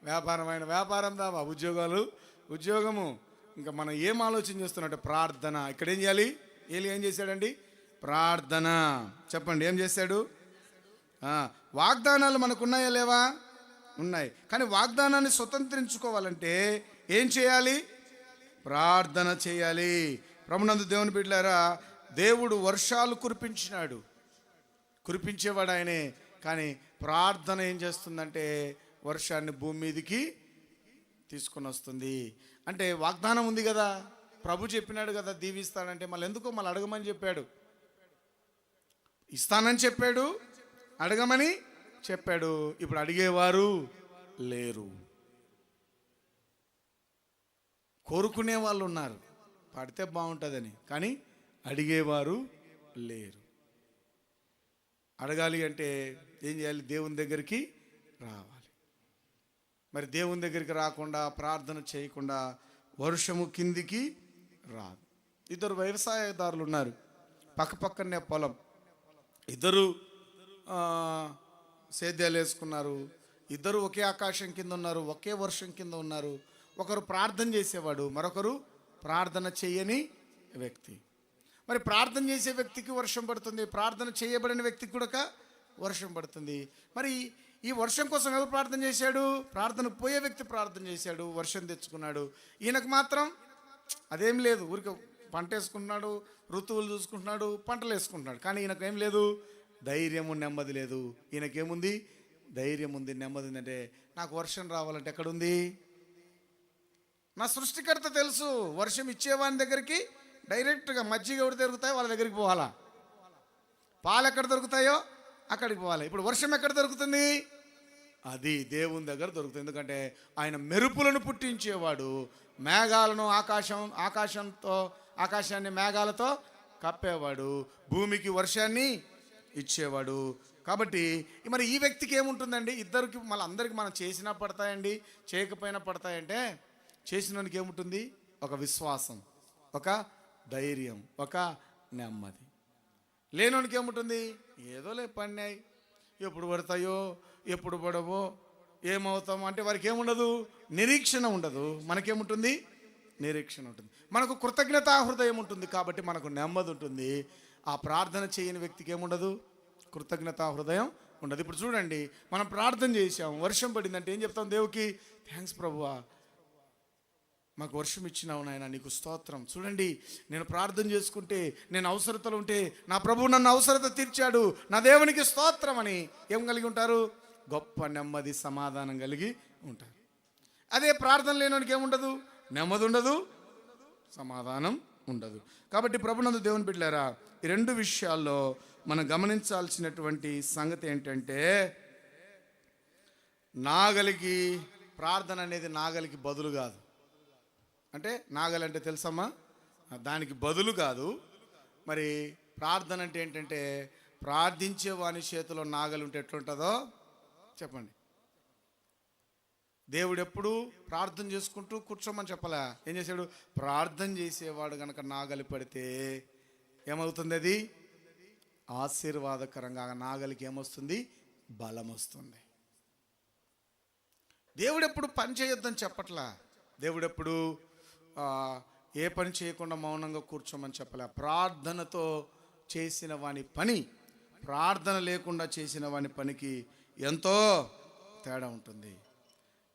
Speaker 1: వ్యాపారం అయిన వ్యాపారం దావా, ఉద్యోగము. ఇంకా మనం ఏం ఆలోచన చేస్తున్నట్టు? ప్రార్థన. ఇక్కడ ఏం చేయాలి? ఏం చేశాడండి? ప్రార్థన. చెప్పండి, ఏం చేశాడు? వాగ్దానాలు మనకు ఉన్నాయా లేవా? ఉన్నాయి. కానీ వాగ్దానాన్ని స్వతంత్రించుకోవాలంటే ఏం చేయాలి? ప్రార్థన చేయాలి. ప్రభునందు దేవుని బిడ్డలారా, దేవుడు వర్షాలు కురిపించినాడు, కురిపించేవాడు ఆయనే. కానీ ప్రార్థన ఏం చేస్తుందంటే వర్షాన్ని భూమి మీదకి తీసుకొని వస్తుంది. అంటే వాగ్దానం ఉంది కదా, ప్రభు చెప్పినాడు కదా దీవిస్తాడంటే, మళ్ళీ ఎందుకో మళ్ళీ అడగమని చెప్పాడు, ఇస్తానని చెప్పాడు, అడగమని చెప్పాడు. ఇప్పుడు అడిగేవారు లేరు, కోరుకునే వాళ్ళు ఉన్నారు, పడితే బాగుంటుందని, కానీ అడిగేవారు లేరు. అడగాలి అంటే ఏం చేయాలి? దేవుని దగ్గరికి రావాలి. మరి దేవుని దగ్గరికి రాకుండా, ప్రార్థన చేయకుండా వర్షము కిందికి రాదు. ఇద్దరు వ్యవసాయదారులు ఉన్నారు, పక్కనే పొలం. ఇద్దరు సేద్యాలు వేసుకున్నారు, ఇద్దరు ఒకే ఆకాశం కింద ఉన్నారు, ఒకే వర్షం కింద ఉన్నారు. ఒకరు ప్రార్థన చేసేవాడు, మరొకరు ప్రార్థన చేయని వ్యక్తి. మరి ప్రార్థన చేసే వ్యక్తికి వర్షం పడుతుంది, ప్రార్థన చేయబడిన వ్యక్తికి కూడా వర్షం పడుతుంది. మరి ఈ వర్షం కోసం ఎవరు ప్రార్థన చేశాడు? ప్రార్థన పోయే వ్యక్తి ప్రార్థన చేశాడు, వర్షం తెచ్చుకున్నాడు. ఈయనకు మాత్రం అదేం లేదు, ఊరికి పంట వేసుకుంటున్నాడు, ఋతువులు చూసుకుంటున్నాడు, పంటలు వేసుకుంటున్నాడు. కానీ ఈయనకు ఏం లేదు? ధైర్యము, నెమ్మది లేదు. ఈయనకేముంది? ధైర్యం ఉంది, నెమ్మది ఉందంటే నాకు వర్షం రావాలంటే ఎక్కడుంది? నా సృష్టికర్త తెలుసు. వర్షం ఇచ్చేవాని దగ్గరికి డైరెక్ట్గా మజ్జిగ ఎవరు దొరుకుతాయో వాళ్ళ దగ్గరికి పోవాలా, పాలు ఎక్కడ దొరుకుతాయో అక్కడికి పోవాలి. ఇప్పుడు వర్షం ఎక్కడ దొరుకుతుంది? అది దేవుని దగ్గర దొరుకుతుంది. ఎందుకంటే ఆయన మెరుపులను పుట్టించేవాడు, మేఘాలను ఆకాశాన్ని మేఘాలతో కప్పేవాడు, భూమికి వర్షాన్ని ఇచ్చేవాడు. కాబట్టి మరి ఈ వ్యక్తికి ఏముంటుందండి? ఇద్దరికి మళ్ళీ అందరికి మనం చేసినా పడతాయండి, చేయకపోయినా పడతాయంటే చేసినోనికి ఏముంటుంది? ఒక విశ్వాసం, ఒక ధైర్యం, ఒక నెమ్మది. లేనోనికి ఏముంటుంది? ఏదో పడినాయి, ఎప్పుడు పడతాయో ఎప్పుడు పడవో ఏమవుతామో అంటే వారికి ఏముండదు, నిరీక్షణ ఉండదు. మనకేముంటుంది? నిరీక్షణ ఉంటుంది. మనకు కృతజ్ఞతా హృదయం ఉంటుంది, కాబట్టి మనకు నెమ్మది ఉంటుంది. ఆ ప్రార్థన చేయని వ్యక్తికి ఏముండదు? కృతజ్ఞతా హృదయం ఉండదు. ఇప్పుడు చూడండి, మనం ప్రార్థన చేసాం, వర్షం పడిందంటే ఏం చెప్తాం? దేవుకి థ్యాంక్స్ ప్రభువా, మాకు వర్షం ఇచ్చినావు నాయన, నీకు స్తోత్రం. చూడండి, నేను ప్రార్థన చేసుకుంటే, నేను అవసరతలు ఉంటే నా ప్రభువు నన్ను అవసరత తీర్చాడు, నా దేవునికి స్తోత్రం అని ఏం కలిగి ఉంటారు? గొప్ప నెమ్మది, సమాధానం కలిగి ఉంటారు. అదే ప్రార్థన లేనోనికి ఏముండదు? నెమ్మది ఉండదు, సమాధానం ఉండదు. కాబట్టి ప్రభునందు దేవుని బిడ్డలారా, ఈ రెండు విషయాల్లో మనం గమనించాల్సినటువంటి సంగతి ఏంటంటే, నాగలికి ప్రార్థన అనేది నాగలికి బదులు కాదు. అంటే నాగలి అంటే తెలుసమ్మా, దానికి బదులు కాదు. మరి ప్రార్థన అంటే ఏంటంటే, ప్రార్థించే వాని చేతిలో నాగలి ఉంటే ఎట్లుంటుందో చెప్పండి. దేవుడు ఎప్పుడు ప్రార్థన చేసుకుంటూ కూర్చోమని చెప్పలే. ఏం చేశాడు? ప్రార్థన చేసేవాడు కనుక నాగలి పడితే ఏమవుతుంది? అది ఆశీర్వాదకరంగా. నాగలికి ఏమొస్తుంది? బలం వస్తుంది. దేవుడెప్పుడు పని చేయొద్దని చెప్పట్లా. దేవుడెప్పుడు ఏ పని చేయకుండా మౌనంగా కూర్చోమని చెప్పలే. ప్రార్థనతో చేసిన వాని పని, ప్రార్థన లేకుండా చేసిన వాని పనికి ఎంతో తేడా ఉంటుంది.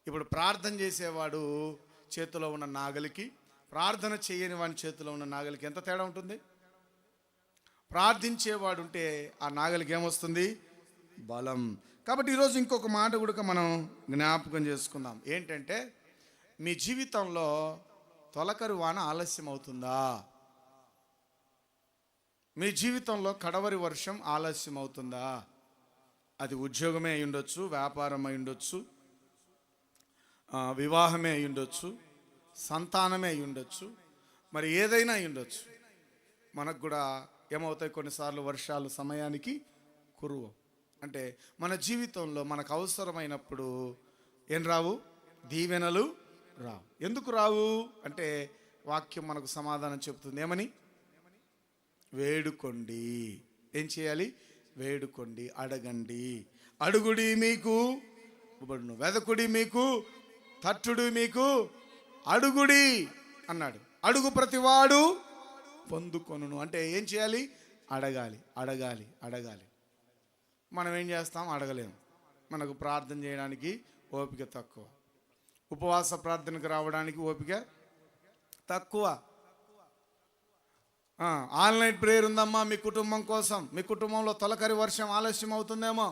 Speaker 1: ఇప్పుడు ప్రార్థన చేసేవాడు చేతిలో ఉన్న నాగలికి, ప్రార్థన చేయని వాని చేతిలో ఉన్న నాగలికి ఎంత తేడా ఉంటుంది? ప్రార్థించేవాడు ఉంటే ఆ నాగలికి ఏమొస్తుంది? బలం. కాబట్టి ఈరోజు ఇంకొక మాట కూడా మనం జ్ఞాపకం చేసుకుందాం. ఏంటంటే, మీ జీవితంలో తొలకరి వాన ఆలస్యం అవుతుందా? మీ జీవితంలో కడవరి వర్షం ఆలస్యం అవుతుందా? అది ఉద్యోగమే అయి ఉండొచ్చు, వ్యాపారం అయి ఉండొచ్చు, వివాహమే అయి ఉండొచ్చు, సంతానమే అయి ఉండొచ్చు, మరి ఏదైనా అయి ఉండొచ్చు. మనకు కూడా ఏమవుతాయి? కొన్నిసార్లు వర్షాలు సమయానికి కురువు. అంటే మన జీవితంలో మనకు అవసరమైనప్పుడు ఏం రావు? దీవెనలు రావు. ఎందుకు రావు అంటే, వాక్యం మనకు సమాధానం చెప్తుంది. ఏమని? వేడుకోండి. ఏం చేయాలి? వేడుకోండి, అడగండి. అడుగుడి మీకు ఇవ్వబడును, వెదకుడి మీకు తట్టుడు, మీకు అడుగుడి అన్నాడు. అడుగు ప్రతివాడు పొందుకొనును. అంటే ఏం చేయాలి? అడగాలి, అడగాలి, అడగాలి. మనం ఏం చేస్తాం? అడగలేము. మనకు ప్రార్థన చేయడానికి ఓపిక తక్కువ, ఉపవాస ప్రార్థనకు రావడానికి ఓపిక తక్కువ. ఆన్లైన్ ప్రేయర్ ఉందమ్మా మీ కుటుంబం కోసం. మీ కుటుంబంలో తొలకరి వర్షం ఆలస్యం అవుతుందేమో,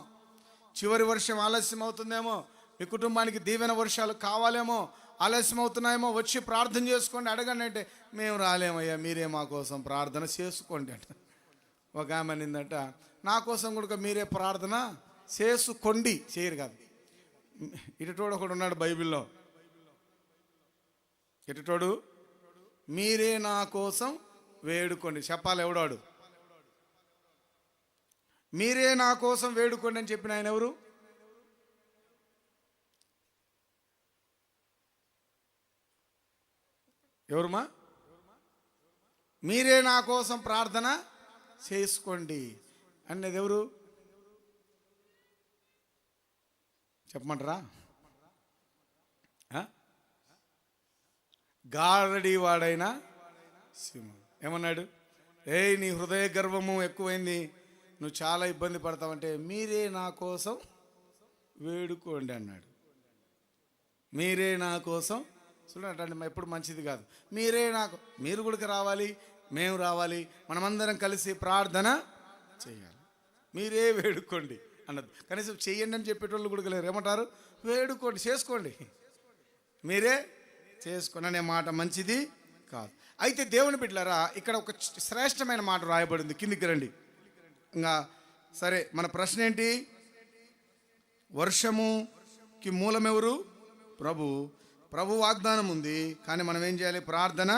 Speaker 1: చివరి వర్షం ఆలస్యం అవుతుందేమో, మీ కుటుంబానికి దీవెన వర్షాలు కావాలేమో, ఆలస్యం అవుతున్నాయేమో, వచ్చి ప్రార్థన చేసుకోండి, అడగండి అంటే, మేము రాలేమయ్యా, మీరే మా కోసం ప్రార్థన చేసుకోండి అంట. ఒక ఆమె అనిందంట, నా కోసం కూడా మీరే ప్రార్థన చేసుకోండి, చేయరు కాదు. ఇటుటోడు ఒకడు ఉన్నాడు బైబిల్లో. ఇటుటోడు, మీరే నా కోసం వేడుకోండి. చెప్పాలి ఎవడాడు? మీరే నా కోసం వేడుకోండి అని చెప్పిన ఆయన ఎవరు? ఎవరుమా? మీరే నా కోసం ప్రార్థన చేసుకోండి అనేది ఎవరు? చెప్పమంటారా? గారడి వాడైనా సింహం ఏమన్నాడు? ఏయ్, నీ హృదయ గర్వము ఎక్కువైంది, నువ్వు చాలా ఇబ్బంది పడతావంటే మీరే నా కోసం వేడుకోండి అన్నాడు. మీరే నా కోసం చూడండి, ఎప్పుడు మంచిది కాదు. మీరే నాకు, మీరు కూడా రావాలి, మేము రావాలి, మనమందరం కలిసి ప్రార్థన చేయాలి. మీరే వేడుకోండి అన్నది. కనీసం చెయ్యండి అని చెప్పేటోళ్ళు కూడా లేరు. ఏమంటారు? వేడుకోండి, చేసుకోండి, మీరే చేసుకోండి అనే మాట మంచిది కాదు. అయితే దేవుని బిడ్డలారా, ఇక్కడ ఒక శ్రేష్టమైన మాట రాయబడింది. కిందికి రండి. ఇంకా సరే, మన ప్రశ్న ఏంటి? వర్షముకి మూలం ఎవరు? ప్రభు వాగ్దానం ఉంది, కానీ మనం ఏం చేయాలి? ప్రార్థన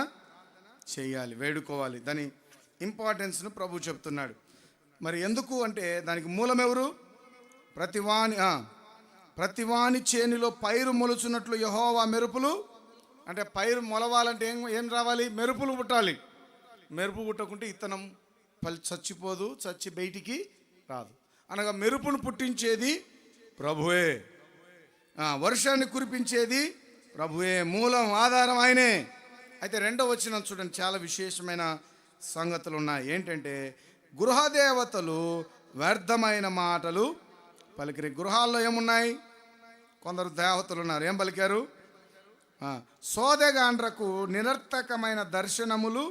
Speaker 1: చేయాలి, వేడుకోవాలి. దాని ఇంపార్టెన్స్ను ప్రభు చెప్తున్నాడు. మరి ఎందుకు అంటే, దానికి మూలం ఎవరు? ప్రతివాని చేనిలో పైరు మొలుచున్నట్లు యెహోవా మెరుపులు. అంటే పైరు మొలవాలంటే ఏం రావాలి? మెరుపులు పుట్టాలి. మెరుపు పుట్టకుంటే ఇత్తనం చచ్చిపోదు, చచ్చి బయటికి రాదు. అనగా మెరుపును పుట్టించేది ప్రభువే, వర్షాన్ని కురిపించేది ప్రభువే, మూలం ఆధారం ఆయనే. అయితే రెండవ వచనం చూడండి, చాలా విశేషమైన సంగతులు ఉన్నాయి. ఏంటంటే, గృహదేవతలు వ్యర్థమైన మాటలు పలికిరి. గృహాల్లో ఏమున్నాయి? కొందరు దేవతలు ఉన్నారు. ఏం పలికారు? సోదెగాండ్రకు నిరర్థకమైన దర్శనములు,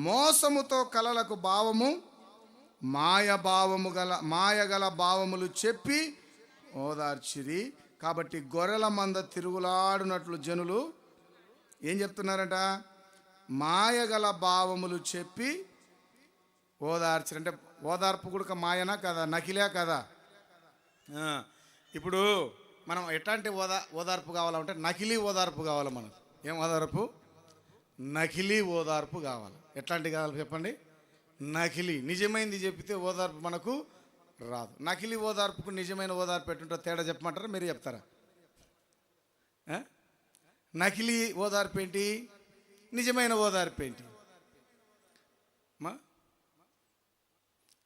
Speaker 1: మోసముతో కలలకు భావము, మాయగల భావములు చెప్పి ఓదార్చిరి. కాబట్టి గొర్రెల మంద తిరుగులాడునట్లు జనులు ఏం చెప్తున్నారట? మాయగల భావములు చెప్పి ఓదార్చరు. అంటే ఓదార్పు కూడా మాయనా కదా, నకిలే కదా. ఇప్పుడు మనం ఎట్లాంటి ఓదార్పు కావాలంటే నకిలీ ఓదార్పు కావాలి మనకు. ఏం ఓదార్పు? నకిలీ ఓదార్పు కావాలి. ఎట్లాంటి కావాలి చెప్పండి? నకిలీ. నిజమైంది చెప్పితే ఓదార్పు మనకు రాదు. నకిలీ ఓదార్పుకు నిజమైన ఓదార్పు ఎట్టుంటో తేడా చెప్పమంటారా, మీరు చెప్తారా? నకిలీ ఓదార్పు ఏంటి, నిజమైన ఓదార్పు ఏంటి?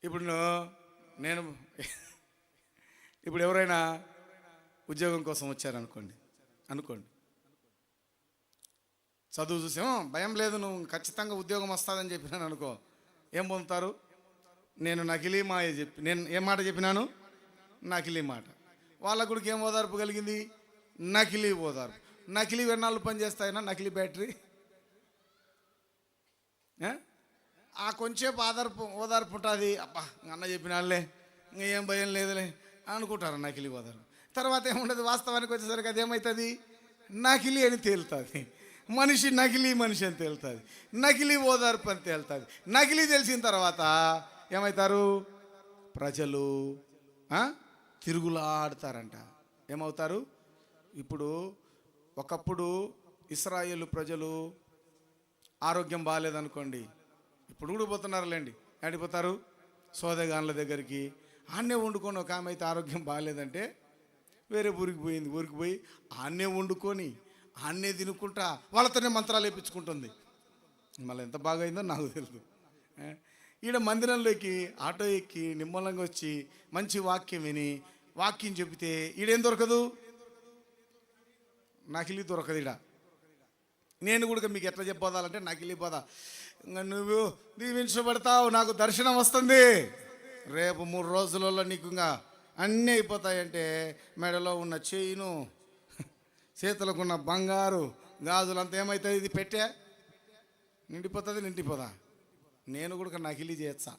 Speaker 1: ఇప్పుడు నేను ఇప్పుడు ఎవరైనా ఉద్యోగం కోసం వచ్చారనుకోండి, చదువు చూసాం, భయం లేదు, నువ్వు ఖచ్చితంగా ఉద్యోగం వస్తుందని చెప్పినాను అనుకో, ఏం పొందుతారు? నేను నకిలీ మాయ నేను ఏం మాట చెప్పినాను? నకిలీ మాట. వాళ్ళ గుడికి ఏం ఓదార్పు కలిగింది? నకిలీ ఓదార్పు. నకిలీ ఎన్నాళ్ళు పనిచేస్తాయినా నకిలీ బ్యాటరీ? ఆ కొంచెంసేపు ఓదార్పు ఉంటుంది. అబ్బా అన్న చెప్పినాళ్ళే, ఇంకేం భయం లేదులే అనుకుంటారు నకిలీ ఓదార్పు. తర్వాత ఏముండదు, వాస్తవానికి వచ్చేసరికి అదేమవుతుంది? నకిలీ అని తేలుతుంది. మనిషి నకిలీ మనిషి అని తేలుతుంది. నకిలీ ఓదార్పు అని తేలుతుంది. నకిలీ తెలిసిన తర్వాత ఏమవుతారు? ప్రజలు తిరుగులాడుతారంట. ఏమవుతారు? ఇప్పుడు ఒకప్పుడు ఇశ్రాయేలు ప్రజలు ఆరోగ్యం బాగాలేదనుకోండి, ఇప్పుడు కూడా పోతున్నారులేండి, ఆడిపోతారు సోదగాన్ల దగ్గరికి. ఆన్నే వండుకొని, ఒక ఆమె అయితే ఆరోగ్యం బాగాలేదంటే వేరే ఊరికి పోయింది. ఊరికి పోయి ఆన్నే వండుకొని ఆన్నే తినుకుంటా వాళ్ళతోనే మంత్రాలు వేయించుకుంటుంది. మళ్ళీ ఎంత బాగా అయిందో నాకు తెలియదు. ఈడ మందిరంలోకి ఆటో ఎక్కి నిమ్మలంగా వచ్చి మంచి వాక్యం విని వాక్యం చెబితే ఈడేం దొరకదు? నకిలీ దొరకదు ఈడ. నేను కూడా మీకు ఎట్లా చెప్పోదాలంటే నకిలీ పోదా, ఇంకా నువ్వు దీవించబడతావు, నాకు దర్శనం వస్తుంది, రేపు 3 రోజులలో నీకు ఇంకా అన్నీ అయిపోతాయంటే మెడలో ఉన్న చైను, చేతులకున్న బంగారు గాజులంతా ఏమవుతుంది? ఇది పెట్టే నిండిపోతుంది, నిండిపోదా? నేను కూడా నకిలీ చేయొచ్చా?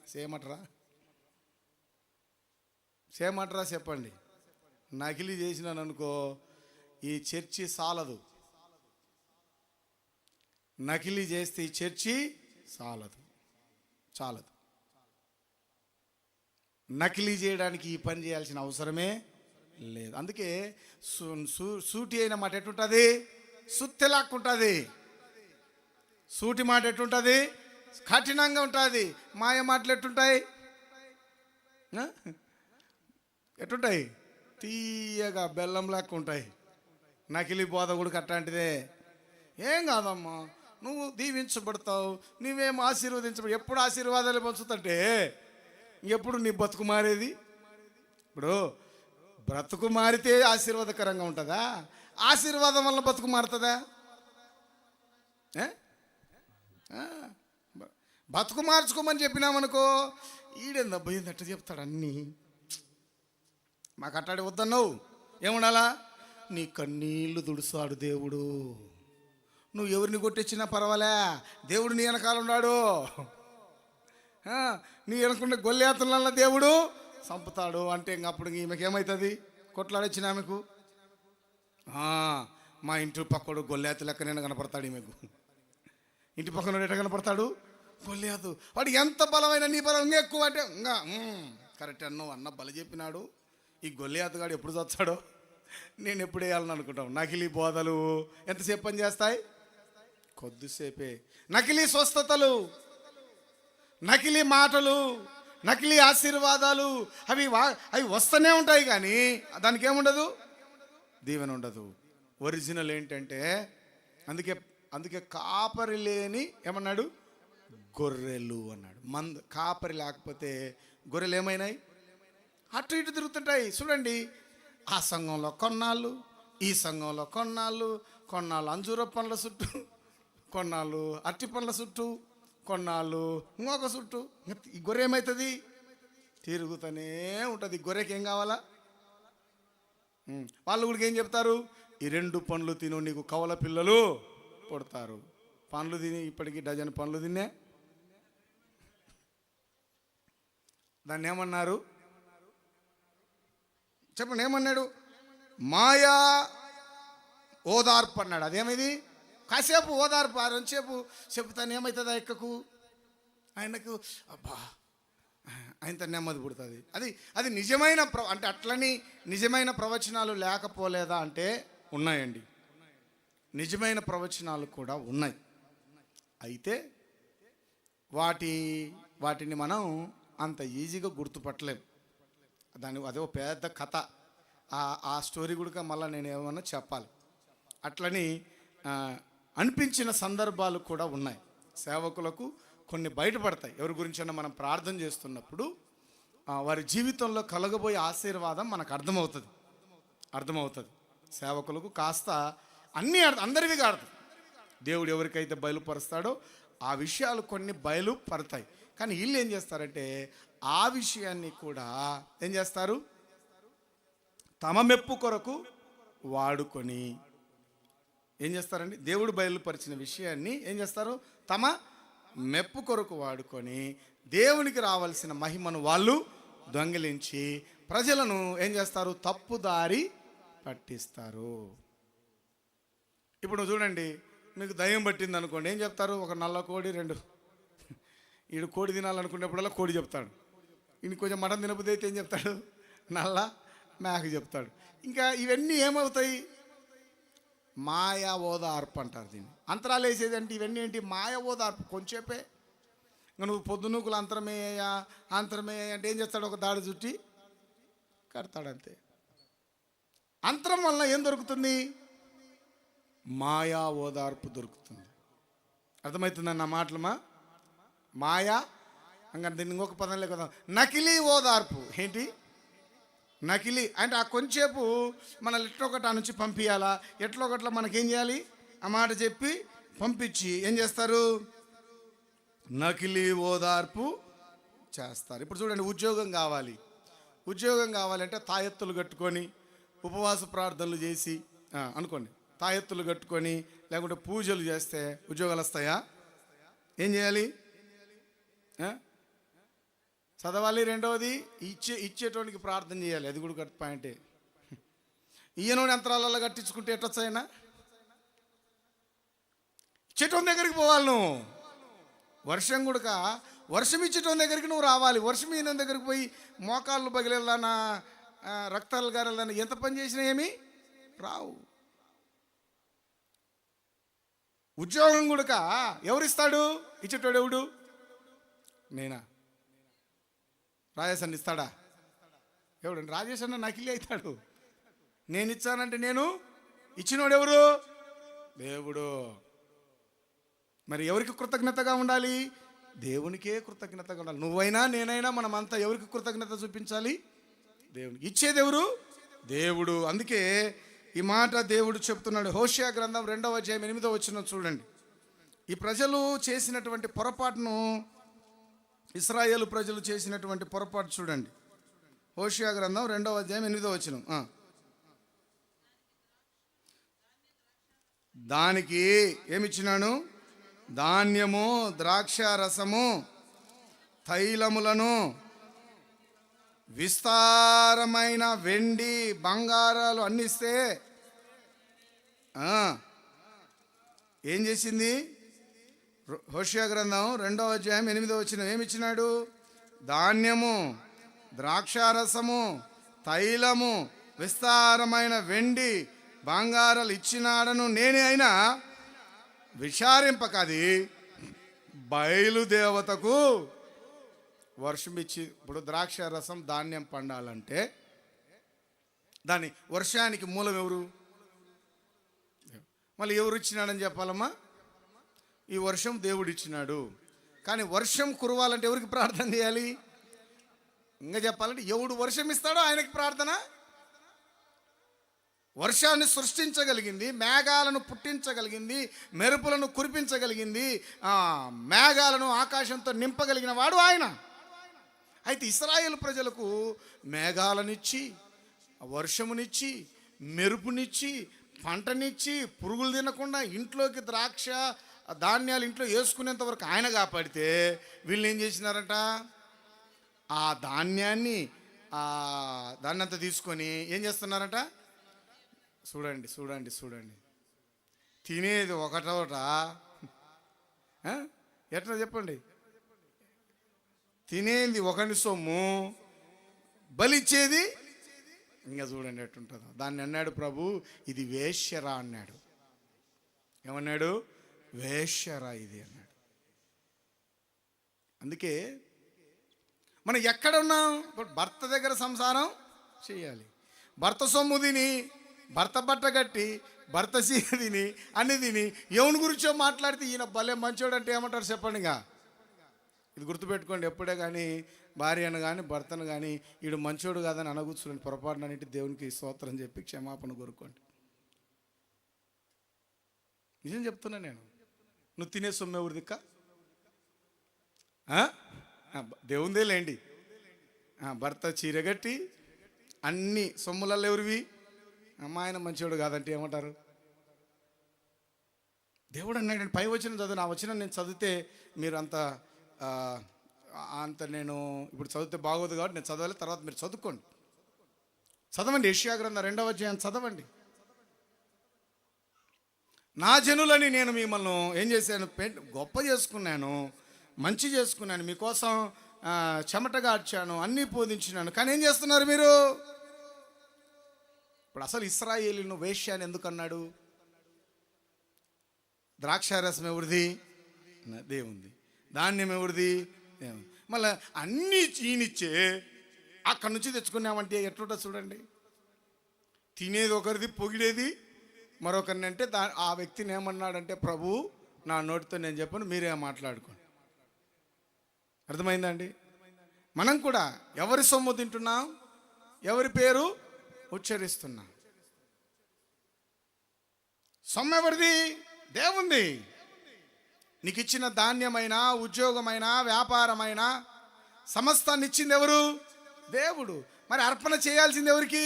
Speaker 1: చేయమంటారా చెప్పండి? నకిలీ చేసినాను అనుకో, ఈ చర్చి చాలదు. నకిలీ చేస్తే ఈ చర్చి చాలదు. నకిలీ చేయడానికి ఈ పని చేయాల్సిన అవసరమే లేదు. అందుకే సూటి అయిన మాట ఎట్టుంటుంది? సుత్తెలాక్కుంటుంది. సూటి మాట ఎట్టుంటుంది? కఠినంగా ఉంటుంది. మాయ మాటలు ఎట్టుంటాయి? ఎట్టుంటాయి? తీయగా బెల్లం లాక్కు ఉంటాయి. నకిలీ బోధ కూడా అట్లాంటిదే. ఏం కాదమ్మా, నువ్వు దీవించబడతావు, నువ్వేం ఆశీర్వదించబడి, ఎప్పుడు ఆశీర్వాదాలు పంచుతుంటే ఎప్పుడు నీ బతుకు మారేది? ఇప్పుడు బ్రతుకు మారితే ఆశీర్వాదకరంగా ఉంటుందా? ఆశీర్వాదం వల్ల బతుకు మారుతుందా? బతుకు మార్చుకోమని చెప్పినామనుకో, ఈడేందా పోయింది అట్ట చెప్తాడు అన్నీ. మాకు అట్టాడి వద్దన్నావు, ఏముండాలా? నీ కన్నీళ్లు దుడుస్తాడు దేవుడు. నువ్వు ఎవరిని కొట్టించినా పర్వాలే, దేవుడు నీ వెనకాల ఉన్నాడు. నీ వెనకుండే గొల్లేతల దేవుడు చంపుతాడు అంటే ఇంక అప్పుడు ఈమెకి ఏమవుతుంది? కొట్లాడొచ్చిన ఆమెకు మా ఇంటి పక్కడు గొల్లేత లెక్క నేను కనపడతాడు. ఈమెకు ఇంటి పక్కన ఎట్లా కనపడతాడు? గొల్లేతు. వాడు ఎంత బలమైన నీ బలం ఇంకా ఎక్కువ అంటే ఇంకా కరెక్ట్ అన్నావు, అన్న బల చెప్పినాడు. ఈ గొల్లేతగాడు ఎప్పుడు చచ్చాడో నేను ఎప్పుడు వేయాలని అనుకుంటాం. నకిలీ బోధలు ఎంతసేపు పని చేస్తాయి? కొద్దిసేపే. నకిలీ స్వస్థతలు, నకిలీ మాటలు, నకిలీ ఆశీర్వాదాలు అవి వస్తూనే ఉంటాయి, కానీ దానికి ఏముండదు? దీవెన ఉండదు. ఒరిజినల్ ఏంటంటే అందుకే కాపరి లేని ఏమన్నాడు? గొర్రెలు అన్నాడు. కాపరి లేకపోతే గొర్రెలు ఏమైనాయి? అటు ఇటు తిరుగుతుంటాయి. చూడండి, ఆ సంఘంలో కొన్నాళ్ళు, ఈ సంఘంలో కొన్నాళ్ళు అంజూర పండ్ల చుట్టూ, కొన్నాళ్ళు అరటి పండ్ల చుట్టూ, కొన్నాళ్ళు ఇంకొక చుట్టూ. ఈ గొర్రె ఏమవుతుంది? తిరుగుతూనే ఉంటుంది. గొర్రెకి ఏం కావాలా? వాళ్ళు కూడా ఏం చెప్తారు? ఈ 2 పండ్లు తిను, నీకు కవల పిల్లలు పుడతారు. పండ్లు తిని ఇప్పటికీ డజన్ పండ్లు తినే. దాన్ని ఏమన్నారు చెప్పండి? ఏమన్నాడు? మాయా ఓదార్పు అన్నాడు. అదేమిది? కాసేపు ఓదార్పు, ఆ రెండుసేపు చెప్తాను ఏమవుతుందా ఎక్కకు ఆయనకు, అబ్బా ఆయనతో నెమ్మది పుడుతుంది. అది నిజమైన అంటే అట్లని నిజమైన ప్రవచనాలు లేకపోలేదా అంటే ఉన్నాయండి, నిజమైన ప్రవచనాలు కూడా ఉన్నాయి. అయితే వాటిని మనం అంత ఈజీగా గుర్తుపట్టలేం. అదే పెద్ద కథ. ఆ స్టోరీ కూడా మళ్ళీ నేను ఏమన్నా చెప్పాలి. అట్లని అనిపించిన సందర్భాలు కూడా ఉన్నాయి. సేవకులకు కొన్ని బయటపడతాయి. ఎవరి గురించైనా మనం ప్రార్థన చేస్తున్నప్పుడు వారి జీవితంలో కలగబోయే ఆశీర్వాదం మనకు అర్థమవుతుంది. సేవకులకు కాస్త అందరివి కాదు, దేవుడు ఎవరికైతే బయలుపరుస్తాడో ఆ విషయాలు కొన్ని బయలుపడతాయి. కానీ వీళ్ళు ఏం చేస్తారంటే ఆ విషయాన్ని కూడా ఏం చేస్తారు, తమ మెప్పు కొరకు వాడుకొని ఏం చేస్తారండి, దేవుడు బయలుపరిచిన విషయాన్ని ఏం చేస్తారు, తమ మెప్పు కొరకు వాడుకొని దేవునికి రావాల్సిన మహిమను వాళ్ళు దొంగిలించి ప్రజలను ఏం చేస్తారు, తప్పుదారి పట్టిస్తారు. ఇప్పుడు చూడండి, మీకు దయ్యం పట్టింది అనుకోండి, ఏం చెప్తారు, ఒక నల్ల కోడి 2 ఈడు కోడి తినాలనుకునేప్పుడల్లా కోడి చెప్తాడు. ఈయన కొంచెం మటన్ తినబుద్ధి అయితే ఏం చెప్తాడు, నల్ల మేక చెప్తాడు. ఇంకా ఇవన్నీ ఏమవుతాయి, మాయా ఓదార్పు అంటారు దీన్ని. అంతరాలు వేసేది అంటే ఇవన్నీ ఏంటి, మాయా ఓదార్పు. కొంచెంసేపే నువ్వు పొద్దునూకులు అంతరమేయ అంటే ఏం చేస్తాడు, ఒక దాడి చుట్టి కడతాడంతే. అంతరం వల్ల ఏం దొరుకుతుంది, మాయా ఓదార్పు దొరుకుతుంది. అర్థమవుతుందని నా మాటలమా, మాయా ఇంకా దీన్ని ఇంకొక పదం లేక నకిలీ ఓదార్పు. ఏంటి నకిలీ అంటే, ఆ కొంచెంసేపు మనల్ని ఎట్లొకటి ఆ నుంచి పంపించాలా, ఎట్లొకట్లా మనకేం చేయాలి, ఆ మాట చెప్పి పంపించి ఏం చేస్తారు, నకిలీ ఓదార్పు చేస్తారు. ఇప్పుడు చూడండి, ఉద్యోగం కావాలంటే తాయెత్తులు కట్టుకొని ఉపవాస ప్రార్థనలు చేసి అనుకోండి, తాయెత్తులు కట్టుకొని లేకుంటే పూజలు చేస్తే ఉద్యోగాలు వస్తాయా, ఏం చేయాలి, చదవాలి. రెండవది ఇచ్చేటోనికి ప్రార్థన చేయాలి. అది కూడా కరెక్ట్ పాయింటే. ఈయనోని యంత్రాలలో కట్టించుకుంటే ఎట్టొచ్చాయినా, ఇచ్చేటోని దగ్గరికి పోవాలి నువ్వు. వర్షం ఇచ్చేటోని దగ్గరికి నువ్వు రావాలి. వర్షం ఈయన దగ్గరికి పోయి మోకాళ్ళు పగిలేదానా, రక్తాలు గారెదానా, ఎంత పని చేసినా ఏమి రావు. ఉద్యోగం కూడా ఎవరిస్తాడు, ఇచ్చేటోడు ఎవడు, నేనా, రాజేష్ అన్న ఇస్తాడా, ఎవడండి, రాజేష్ అన్న నకిలీ అవుతాడు. నేను ఇచ్చానంటే నేను ఇచ్చినోడు ఎవరు, దేవుడు. మరి ఎవరికి కృతజ్ఞతగా ఉండాలి, దేవునికే కృతజ్ఞతగా ఉండాలి. నువ్వైనా నేనైనా మనమంతా ఎవరికి కృతజ్ఞత చూపించాలి, దేవునికి. ఇచ్చేది ఎవరు, దేవుడు. అందుకే ఈ మాట దేవుడు చెప్తున్నాడు. హోషేయ గ్రంథం 2వ అధ్యాయం 8వ వచనం చూడండి. ఈ ప్రజలు చేసినటువంటి పొరపాటును, ఇశ్రాయేలు ప్రజలు చేసినటువంటి పొరపాటు చూడండి. హోషేయ గ్రంథం 2వ అధ్యాయం 8వ వచనం. దానికి ఏమిచ్చినాను, ధాన్యము, ద్రాక్ష రసము, తైలములను, విస్తారమైన వెండి బంగారాలు అన్నిస్తే ఏం చేసింది, హోషేయ గ్రంథం 2వ అధ్యాయం 8వ వచనం ఏమిచ్చినాడు, ధాన్యము, ద్రాక్షారసము, తైలము, విస్తారమైన వెండి బంగారాలు ఇచ్చినాడను నేనే అయినా విచారింపకది బయలుదేవతకు వర్షం ఇచ్చి. ఇప్పుడు ద్రాక్ష రసం, ధాన్యం పండాలంటే దాని వర్షానికి మూలం ఎవరు, మళ్ళీ ఎవరు ఇచ్చినాడని చెప్పాలమ్మా, ఈ వర్షం దేవుడు ఇచ్చినాడు. కానీ వర్షం కురవాలంటే ఎవరికి ప్రార్థన చేయాలి, ఇంకా చెప్పాలంటే ఎవడు వర్షం ఇస్తాడో ఆయనకి ప్రార్థన. వర్షాన్ని సృష్టించగలిగింది, మేఘాలను పుట్టించగలిగింది, మెరుపులను కురిపించగలిగింది, మేఘాలను ఆకాశంతో నింపగలిగిన వాడు ఆయన. అయితే ఇశ్రాయేలు ప్రజలకు మేఘాలనిచ్చి, వర్షమునిచ్చి, మెరుపునిచ్చి, పంటనిచ్చి, పురుగులు తినకుండా ఇంట్లోకి ద్రాక్ష ధాన్యాలు ఇంట్లో వేసుకునేంత వరకు ఆయన కాపాడితే, వీళ్ళు ఏం చేసినారట, ఆ ధాన్యాన్ని దాన్నంతా తీసుకొని ఏం చేస్తున్నారట, చూడండి తినేది ఒకటోట. ఎట్లా చెప్పండి? తినేది ఒకని సొమ్ము, బలిచ్చేది ఇంకా చూడండి ఎట్టుంటుందో. దాన్ని అన్నాడు ప్రభు, ఇది వేశ్యరా అన్నాడు. ఏమన్నాడు? వేశ్యరా ఇది అన్నాడు. అందుకే మనం ఎక్కడ ఉన్నాం? భర్త దగ్గర సంసారం చేయాలి. భర్త సొమ్ము తిని, భర్త బట్ట కట్టి, భర్త సీర తిని, అన్ని తిని ఎవరి గురించో మాట్లాడితే ఈయన భలే మంచోడు అంటే ఏమంటారు చెప్పండి? ఇది గుర్తుపెట్టుకోండి. ఎప్పుడే కానీ భార్యను కానీ భర్తను కానీ వీడు మంచోడు కాదని అనగూర్చుకోండి. పొరపాటున అన్నింటి దేవునికి స్తోత్రం చెప్పి క్షమాపణ కోరుకోండి. నిజం చెప్తున్నా నేను. నువ్వు తినే సొమ్ము ఎవరి దిక్క? దేవుందే లేండి. భర్త చీరగట్టి అన్ని సొమ్ములలో ఎవరివి? ఆయన మంచోడు కాదంటే ఏమంటారు? దేవుడు అన్నాడు, పై వచ్చిన చదువు, నా వచ్చిన నేను చదివితే మీరు అంత నేను ఇప్పుడు చదివితే బాగోదు కాబట్టి నేను చదవాలి, తర్వాత మీరు చదువుకోండి. చదవండి. యెషయా గ్రంథం 2వ అధ్యాయం చదవండి. నా జనులని నేను మిమ్మల్ని ఏం చేశాను? గొప్ప చేసుకున్నాను, మంచి చేసుకున్నాను, మీకోసం చెమటగాడ్చాను, అన్నీ బోధించినాను. కానీ ఏం చేస్తున్నారు మీరు? ఇప్పుడు అసలు ఇశ్రాయేలీను వేశ్య అని ఎందుకు అన్నాడు? ద్రాక్షారసం ఎవరిది? దేవుంది. ధాన్యం ఎవరిది? దేవుంది. మళ్ళీ అన్నీ చీనిచ్చే అక్కడి నుంచి తెచ్చుకున్నామంటే ఎట్లుంటో చూడండి. తినేది ఒకరిది, పొగిడేది మరొకరిని. అంటే ఆ వ్యక్తిని ఏమన్నాడంటే, ప్రభు నా నోటితో నేను చెప్పను, మీరే మాట్లాడుకోండి. అర్థమైందండి? మనం కూడా ఎవరి సొమ్ము తింటున్నాం? ఎవరి పేరు ఉచ్చరిస్తున్నాం? సొమ్ము ఎవరిది? దేవుంది. నీకు ఇచ్చిన ధాన్యమైనా, ఉద్యోగమైనా, వ్యాపారమైనా సమస్తాన్ని ఇచ్చింది ఎవరు? దేవుడు. మరి అర్పణ చేయాల్సింది ఎవరికి?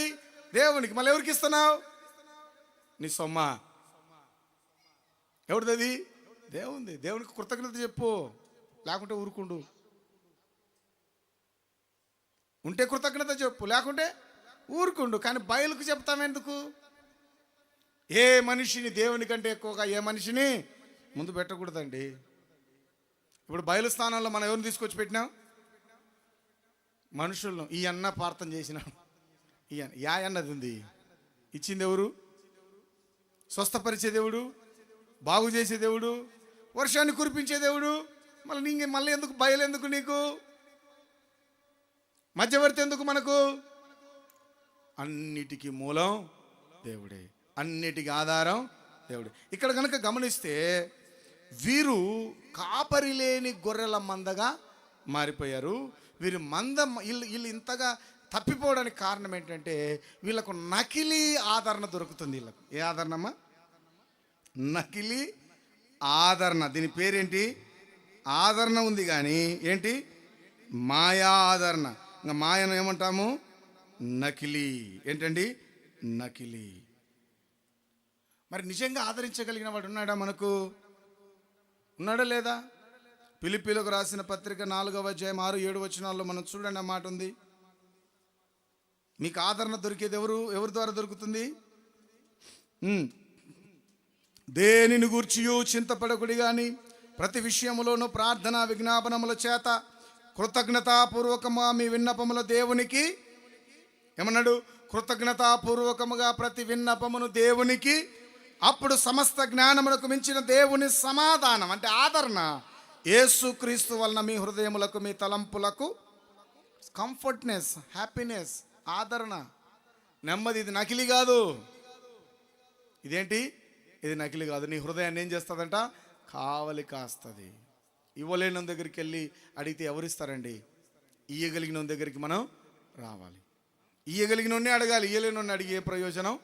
Speaker 1: దేవునికి. మళ్ళీ ఎవరికి ఇస్తున్నావు? నీ సొమ్మ ఎవరిది? దేవుంది. దేవునికి కృతజ్ఞత చెప్పు, లేకుంటే ఊరుకుండు. ఉంటే కృతజ్ఞత చెప్పు, లేకుంటే ఊరుకుండు. కానీ బయలుకు చెప్తామెందుకు? ఏ మనిషిని దేవుని కంటే ఎక్కువగా ఏ మనిషిని ముందు పెట్టకూడదండి. ఇప్పుడు బయలు స్థానంలో మనం ఎవరిని తీసుకొచ్చి పెట్టినాం? మనుషులను. ఈ అన్న ప్రార్థన చేసినాం. ఈ అన్నది ఉంది, ఇచ్చింది ఎవరు? స్వస్థపరిచే దేవుడు, బాగు చేసే దేవుడు, వర్షాన్ని కురిపించే దేవుడు. మళ్ళీ ఎందుకు బయలు? ఎందుకు నీకు? మధ్యవర్తి ఎందుకు మనకు? అన్నిటికీ మూలం దేవుడే, అన్నిటికీ ఆధారం దేవుడే. ఇక్కడ కనుక గమనిస్తే వీరు కాపరి లేని గొర్రెల మందగా మారిపోయారు. వీరు వీళ్ళు ఇంతగా తప్పిపోవడానికి కారణం ఏంటంటే వీళ్ళకు నకిలీ ఆదరణ దొరుకుతుంది. వీళ్ళకు ఏ ఆదరణమ్మా? నకిలీ ఆదరణ. దీని పేరేంటి? ఆదరణ ఉంది కానీ ఏంటి? మాయా ఆదరణ. ఇంకా మాయను ఏమంటాము? నకిలీ. ఏంటండి? నకిలీ. మరి నిజంగా ఆదరించగలిగిన వాడు ఉన్నాడా మనకు? ఉన్నాడా లేదా? ఫిలిప్పీలకు రాసిన పత్రిక 4వ అధ్యాయం 6-7 వచనాల్లో మనం చూడండి, ఆ మాట ఉంది. మీకు ఆదరణ దొరికేది ఎవరి ద్వారా దొరుకుతుంది? దేనిని గూర్చియు చింతపడకుడి గాని ప్రతి విషయములోనూ ప్రార్థన విజ్ఞాపనముల చేత కృతజ్ఞతాపూర్వకముగా మీ విన్నపముల దేవునికి ఏమన్నాడు? కృతజ్ఞతాపూర్వకముగా ప్రతి విన్నపమును దేవునికి, అప్పుడు సమస్త జ్ఞానములకు మించిన దేవుని సమాధానం అంటే ఆదరణ యేసుక్రీస్తు వలన మీ హృదయములకు మీ తలంపులకు కంఫర్ట్నెస్, హ్యాపీనెస్, ఆదరణ, నెమ్మది. ఇది నకిలీ కాదు. ఇదేంటి? ఇది నకిలీ కాదు. నీ హృదయాన్ని ఏం చేస్తుందంట? కావలి కాస్తుంది. ఇవ్వలేని దగ్గరికి వెళ్ళి అడిగితే ఎవరిస్తారండి? ఇయ్యగలిగిన దగ్గరికి మనం రావాలి. ఇయ్యగలిగినోడిని అడగాలి. ఇయ్యలేనోడిని అడిగే ప్రయోజనం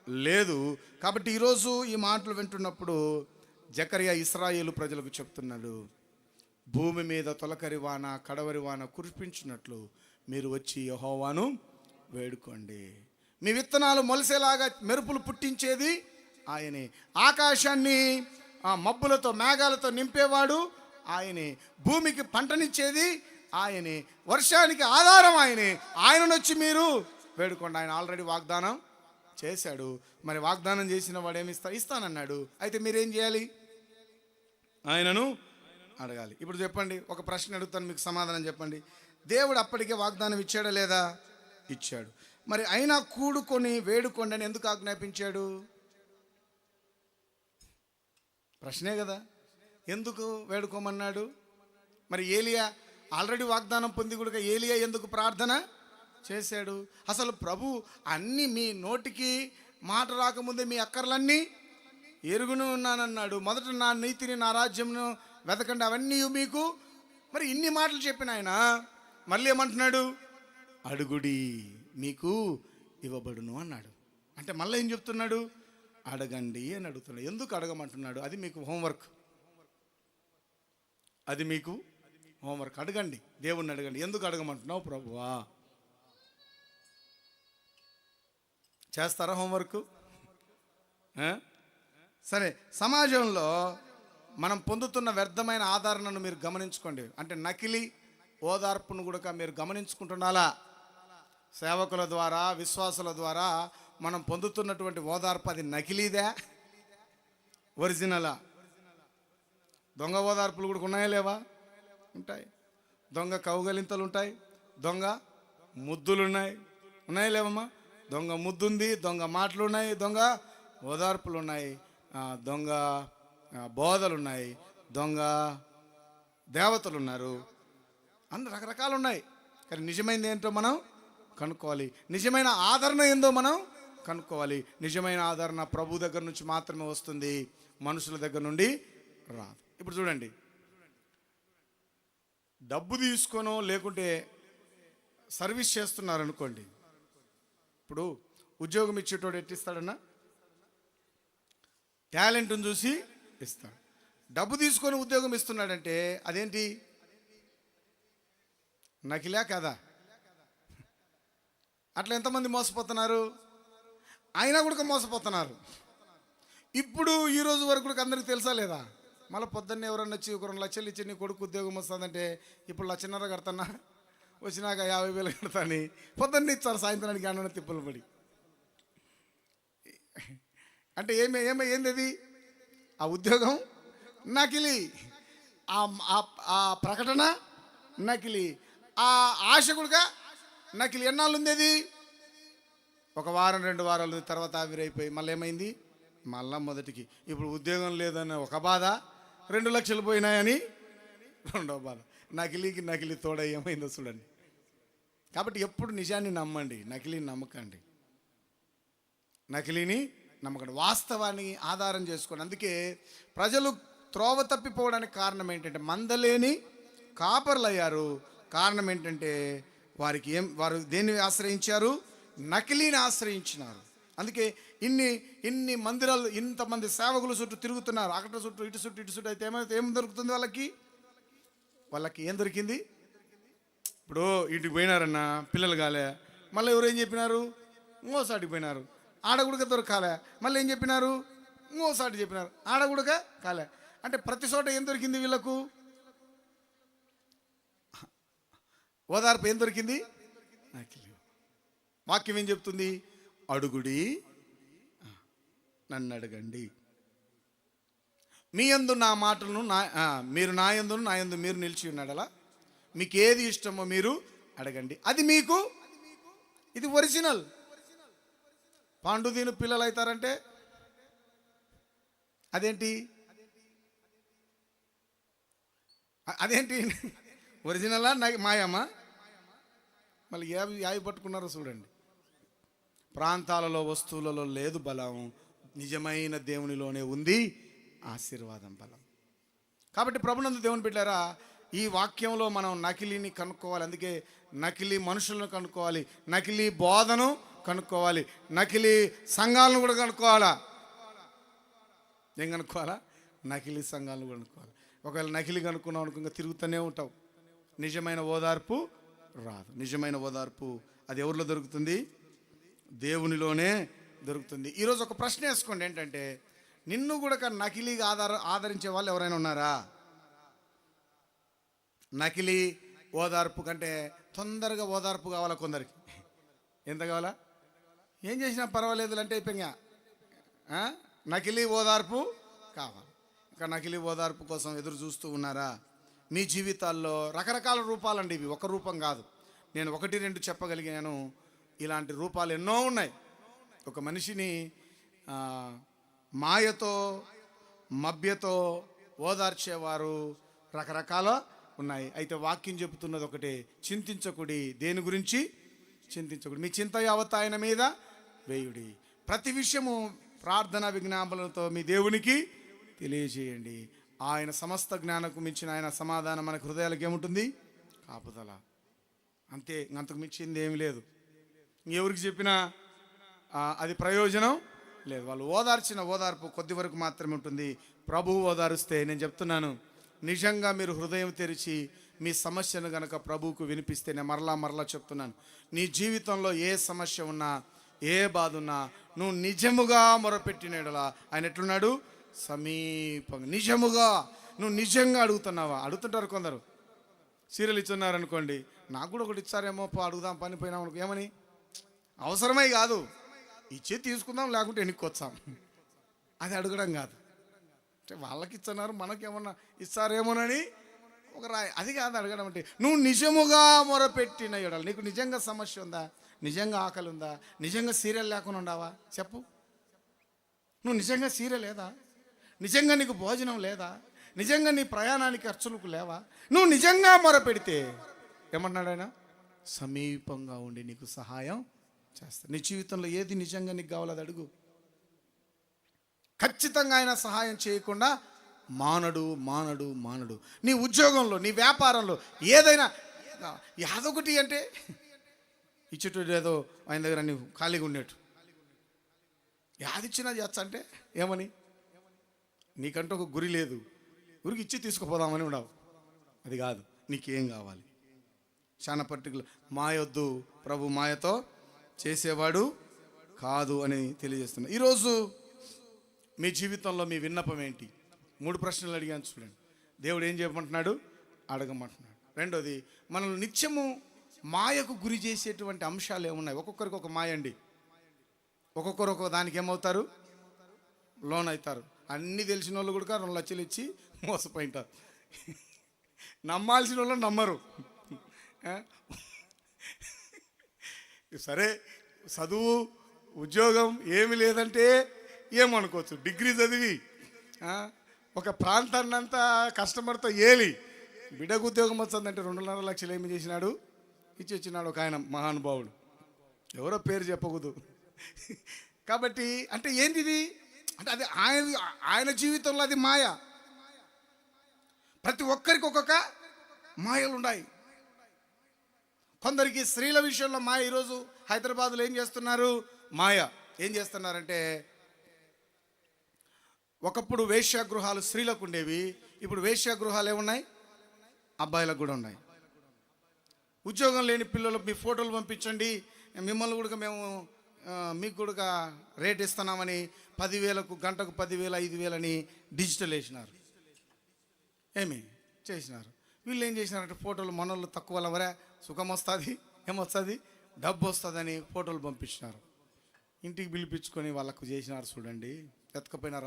Speaker 1: లేదు. కాబట్టి ఈరోజు ఈ మాటలు వింటున్నప్పుడు జకర్యా ఇశ్రాయేలు ప్రజలకు చెప్తున్నాడు, భూమి మీద తొలకరి వాన కడవరి వాన కురిపించినట్లు మీరు వచ్చి యెహోవాను వేడుకోండి. మీ విత్తనాలు మొలిసేలాగా మెరుపులు పుట్టించేది ఆయనే. ఆకాశాన్ని మబ్బులతో మేఘాలతో నింపేవాడు ఆయనే. భూమికి పంటనిచ్చేది ఆయనే. వర్షానికి ఆధారం ఆయనే. ఆయనను వచ్చి మీరు వేడుకోండి. ఆయన ఆల్రెడీ వాగ్దానం చేశాడు. మరి వాగ్దానం చేసిన వాడు ఏమి ఇస్తానన్నాడు. అయితే మీరేం చేయాలి? ఆయనను అడగాలి. ఇప్పుడు చెప్పండి, ఒక ప్రశ్న అడుగుతాను, మీకు సమాధానం చెప్పండి. దేవుడు అప్పటికే వాగ్దానం ఇచ్చాడా లేదా? ఇచ్చాడు. మరి అయినా కూడుకొని వేడుకోండి అని ఎందుకు ఆజ్ఞాపించాడు? ప్రశ్నే కదా. ఎందుకు వేడుకోమన్నాడు? మరి ఏలియా ఆల్రెడీ వాగ్దానం పొంది కూడా ఏలియా ఎందుకు ప్రార్థన చేశాడు? అసలు ప్రభు అన్నీ మీ నోటికి మాట రాకముందే మీ అక్కర్లన్నీ ఎరుగును ఉన్నానన్నాడు. మొదట నా నీతిని నా రాజ్యంను వెతకండి, అవన్నీ మీకు. మరి ఇన్ని మాటలు చెప్పిన ఆయన మళ్ళీ ఏమంటున్నాడు? అడుగుడి మీకు ఇవ్వబడును అన్నాడు. అంటే మళ్ళీ ఏం చెప్తున్నాడు? అడగండి అని అడుగుతున్నాడు. ఎందుకు అడగమంటున్నాడు? అది మీకు హోంవర్క్. అది మీకు హోంవర్క్. అడగండి, దేవుణ్ణి అడగండి. ఎందుకు అడగమంటున్నావు ప్రభువా? చేస్తారా హోంవర్క్? సరే, సమాజంలో మనం పొందుతున్న వ్యర్థమైన ఆదరణను మీరు గమనించుకోండి. అంటే నకిలీ ఓదార్పును కూడా మీరు గమనించుకుంటున్నారా? సేవకుల ద్వారా, విశ్వాసుల ద్వారా మనం పొందుతున్నటువంటి ఓదార్పు అది నకిలీదా, ఒరిజినలా? దొంగ ఓదార్పులు కూడా ఉన్నాయా లేవా? ఉంటాయి. దొంగ కౌగలింతలు ఉంటాయి, దొంగ ముద్దులు ఉన్నాయా లేవమ్మా? దొంగ ముద్దుంది, దొంగ మాటలు ఉన్నాయి, దొంగ ఓదార్పులు ఉన్నాయి, దొంగ బోధలు ఉన్నాయి, దొంగ దేవతలు ఉన్నారు, అన్ని రకరకాలు ఉన్నాయి. కానీ నిజమైనది ఏంటో మనం కనుక్కోవాలి. నిజమైన ఆదరణ ఏందో మనం కనుక్కోవాలి. నిజమైన ఆదరణ ప్రభు దగ్గర నుంచి మాత్రమే వస్తుంది, మనుషుల దగ్గర నుండి రాదు. ఇప్పుడు చూడండి, డబ్బు తీసుకొనో లేకుంటే సర్వీస్ చేస్తున్నారు అనుకోండి. ఇప్పుడు ఉద్యోగం ఇచ్చేటోడు ఎట్టిస్తాడన్నా? టాలెంట్ని చూసి ఇస్తాడు. డబ్బు తీసుకొని ఉద్యోగం ఇస్తున్నాడంటే అదేంటి? నకిలే కదా? అట్లా ఎంతమంది మోసపోతున్నారు? అయినా కూడా మోసపోతున్నారు. ఇప్పుడు ఈ రోజు వరకు కూడా అందరికి తెలుసా లేదా? మళ్ళీ పొద్దున్నే ఎవరన్నా వచ్చి ఒక 2 లక్షలు ఇచ్చి నీ కొడుకు ఉద్యోగం వస్తుందంటే ఇప్పుడు 1,500,000 కడతానా, వచ్చినాక 50,000 కడతాని పొద్దున్నే ఇచ్చారు, సాయంత్రానికి అన్న తిప్పలు పడి. అంటే ఏంది అది? ఆ ఉద్యోగం నకిలీ, ఆ ప్రకటన నకిలీ, ఆ ఆశ కూడా నకిలీ. ఎన్నాళ్ళు ఉంది అది? 1 వారం 2 వారాలు తర్వాత ఆవిరైపోయి మళ్ళీ ఏమైంది? మళ్ళా మొదటికి. ఇప్పుడు ఉద్యోగం లేదని ఒక బాధ, 2 లక్షలు పోయినాయని రెండో బాధ. నకిలీకి నకిలీ తోడ ఏమైందో చూడండి. కాబట్టి ఎప్పుడు నిజాన్ని నమ్మండి, నకిలీని నమ్మకండి. నకిలీని నమ్మకండి, వాస్తవాన్ని ఆధారం చేసుకోండి. అందుకే ప్రజలు త్రోవ తప్పిపోవడానికి కారణం ఏంటంటే మందలేని కాపర్లు అయ్యారు. కారణం ఏంటంటే వారు దేన్ని ఆశ్రయించారు? నకిలీని ఆశ్రయించినారు. అందుకే ఇన్ని మందిరాలు, ఇంతమంది సేవకుల చుట్టూ తిరుగుతున్నారు. అక్కడ చుట్టూ ఇటు చుట్టూ అయితే ఏం దొరుకుతుంది వాళ్ళకి ఏం దొరికింది? ఇప్పుడు ఇంటికి పోయినారన్న పిల్లలు కాలే, మళ్ళీ ఎవరేం చెప్పినారు? ఇంకోసాటికి పోయినారు, ఆడగుడక దొరకాలే, మళ్ళీ ఏం చెప్పినారు? ఇంకోసాటి చెప్పినారు, ఆడగుడక కాలే. అంటే ప్రతి చోట ఏం దొరికింది వీళ్ళకు? ఓదార్పు ఏం దొరికింది? వాక్యం ఏం చెప్తుంది? అడుగుడి, నన్ను అడగండి, మీ యందు నా మాటలను మీరు నా యందును నా యందు మీరు నిలిచి ఉన్నాడలా, మీకు ఏది ఇష్టమో మీరు అడగండి, అది మీకు. ఇది ఒరిజినల్. పాండు దీని పిల్లలు అవుతారంటే అదేంటి? ఒరిజినలా మాయమ్మా? మళ్ళీ యావి పట్టుకున్నారో చూడండి. ప్రాంతాలలో వస్తువులలో లేదు బలం, నిజమైన దేవునిలోనే ఉంది ఆశీర్వాదం, బలం. కాబట్టి ప్రభునందు దేవుని బిడ్డారా, ఈ వాక్యంలో మనం నకిలీని కనుక్కోవాలి. అందుకే నకిలీ మనుషులను కనుక్కోవాలి, నకిలీ బోధను కనుక్కోవాలి, నకిలీ సంఘాలను కూడా కనుక్కోవాలా. ఏం కనుక్కోవాలా? నకిలీ సంఘాలను కనుక్కోవాలి. ఒకవేళ నకిలీ కనుక్కున్నావు అనుకో, ఇంకా తిరుగుతూనే ఉంటావు. నిజమైన ఓదార్పు రాదు. నిజమైన ఓదార్పు అది ఎవరిలో దొరుకుతుంది? దేవునిలోనే దొరుకుతుంది. ఈరోజు ఒక ప్రశ్న వేసుకోండి, ఏంటంటే నిన్ను కూడా నకిలీగా ఆదరించే వాళ్ళు ఎవరైనా ఉన్నారా? నకిలీ ఓదార్పు కంటే తొందరగా ఓదార్పు కావాలా కొందరికి. ఎంత కావాలా? ఏం చేసినా పర్వాలేదు అంటే అయిపోయింగా నకిలీ ఓదార్పు కావాలి. ఇంకా నకిలీ ఓదార్పు కోసం ఎదురు చూస్తూ ఉన్నారా? మీ జీవితాల్లో రకరకాల రూపాలండి ఇవి, ఒక రూపం కాదు. నేను 1-2 చెప్పగలిగాను. ఇలాంటి రూపాలు ఎన్నో ఉన్నాయి. ఒక మనిషిని మాయతో మభ్యతో ఓదార్చేవారు రకరకాల ఉన్నాయి. అయితే వాక్యం చెబుతున్నది ఒకటే, చింతించకుడి. దేని గురించి చింతించకుడి, మీ చింత యావత్తు ఆయన మీద వేయుడి. ప్రతి విషయము ప్రార్థన విజ్ఞాపనలతో మీ దేవునికి తెలియజేయండి. ఆయన సమస్త జ్ఞానకు మించిన ఆయన సమాధానం మనకు హృదయాలకు ఏముంటుంది? కాపుదల. అంతే, అంతకు మించింది ఏమి లేదు. ఎవరికి చెప్పినా అది ప్రయోజనం లేదు. వాళ్ళు ఓదార్చిన ఓదార్పు కొద్ది వరకు మాత్రమే ఉంటుంది. ప్రభువు ఓదారుస్తే, నేను చెప్తున్నాను, నిజంగా మీరు హృదయం తెరిచి మీ సమస్యను గనక ప్రభువుకు వినిపిస్తే, నేను మరలా చెప్తున్నాను, నీ జీవితంలో ఏ సమస్య ఉన్నా, ఏ బాధ ఉన్నా, నువ్వు నిజముగా మొరపెట్టినలా ఆయన ఎట్లున్నాడు? సమీపంగా. నిజముగా నువ్వు నిజంగా అడుగుతున్నావా? అడుగుతుంటారు కొందరు. సీరియల్ ఇచ్చున్నారు అనుకోండి, నాకు కూడా ఒకటి ఇచ్చారేమో, అడుగుదాం పని పోయినాం అనుకో. ఏమని? అవసరమై కాదు, ఇచ్చే తీసుకుందాం, లేకుంటే ఎన్నికొచ్చాం. అది అడగడం కాదు. అంటే వాళ్ళకి ఇస్తున్నారు, మనకేమన్నా ఇస్తారేమోనని ఒక రాయి. అది కాదు అడగడం. అంటే నువ్వు నిజముగా మొరపెట్టిన ఎడల, నీకు నిజంగా సమస్య ఉందా? నిజంగా ఆకలి ఉందా? నిజంగా సీరియల్ లేకుండా ఉండవా? చెప్పు. నువ్వు నిజంగా సీరియల్ లేదా? నిజంగా నీకు భోజనం లేదా? నిజంగా నీ ప్రయాణానికి ఖర్చులకు లేవా? నువ్వు నిజంగా మొరపెడితే ఏమన్నాడు ఆయన? సమీపంగా ఉండి నీకు సహాయం చేస్తా. నీ జీవితంలో ఏది నిజంగా నీకు కావాలో అది అడుగు. ఖచ్చితంగా ఆయన సహాయం చేయకుండా మానడు. నీ ఉద్యోగంలో, నీ వ్యాపారంలో ఏదైనా యాదొకటి అంటే ఇచ్చేటోడు ఏదో ఆయన దగ్గర నీవు ఖాళీగా ఉండేటు యాదిచ్చినా చేస్తా అంటే ఏమని? నీకంటూ ఒక గురి లేదు, గురికి ఇచ్చి తీసుకుపోదామని ఉండవు. అది కాదు, నీకేం కావాలి? చాలా పర్టికులర్. మాయొద్దు, ప్రభు మాయతో చేసేవాడు కాదు అని తెలియజేస్తున్నా. ఈరోజు మీ జీవితంలో మీ విన్నపం ఏంటి? 3 ప్రశ్నలు అడిగాను చూడండి. దేవుడు ఏం చెప్పమంటున్నాడు? అడగమంటున్నాడు. రెండోది, మనల్ని నిత్యము మాయకు గురి చేసేటువంటి అంశాలు ఏమున్నాయి? ఒక్కొక్కరికి ఒక మాయ అండి. ఒక్కొక్కరు ఒక్కొక్క దానికి ఏమవుతారు? లోన్ అవుతారు. అన్నీ తెలిసిన వాళ్ళు కూడా 2 లక్షలు ఇచ్చి మోసపోయింటారు. నమ్మాల్సిన వాళ్ళు నమ్మరు. సరే, చదువు ఉద్యోగం ఏమి లేదంటే ఏమనుకోవచ్చు. డిగ్రీ చదివి ఒక ప్రాంతాన్ని అంతా కస్టమర్తో ఏలి బిడ్డకు ఉద్యోగం వచ్చిందంటే 2.5 లక్షలు ఏమి చేసినాడు? ఇచ్చినాడు ఒక ఆయన మహానుభావుడు. ఎవరో పేరు చెప్పకూడదు. కాబట్టి అంటే ఏంటిది అంటే అది ఆయన జీవితంలో అది మాయ. ప్రతి ఒక్కరికి ఒక్కొక్క మాయలు ఉన్నాయి. కొందరికి స్త్రీల విషయంలో మాయ. ఈరోజు హైదరాబాద్లో ఏం చేస్తున్నారు? మాయ. ఏం చేస్తున్నారంటే, ఒకప్పుడు వేశ్యాగృహాలు స్త్రీలకు ఉండేవి, ఇప్పుడు వేశ్యాగృహాలు ఏమున్నాయి? అబ్బాయిలకు కూడా ఉన్నాయి. ఉద్యోగం లేని పిల్లలు మీ ఫోటోలు పంపించండి, మిమ్మల్ని కూడా మేము మీకు కూడా రేట్ ఇస్తున్నామని 10,000కు గంటకు 10,000 5,000 అని డిజిటల్ వేసినారు. ఏమి చేసినారు? వీళ్ళు ఏం చేసినారంటే ఫోటోలు మనోళ్ళు తక్కువ వరే సుఖం వస్తుంది, ఏమొస్తుంది, డబ్బు వస్తుందని ఫోటోలు పంపించినారు. ఇంటికి పిలిపించుకొని వాళ్ళకు చేసినారు చూడండి. ఎత్తుకపోయినారు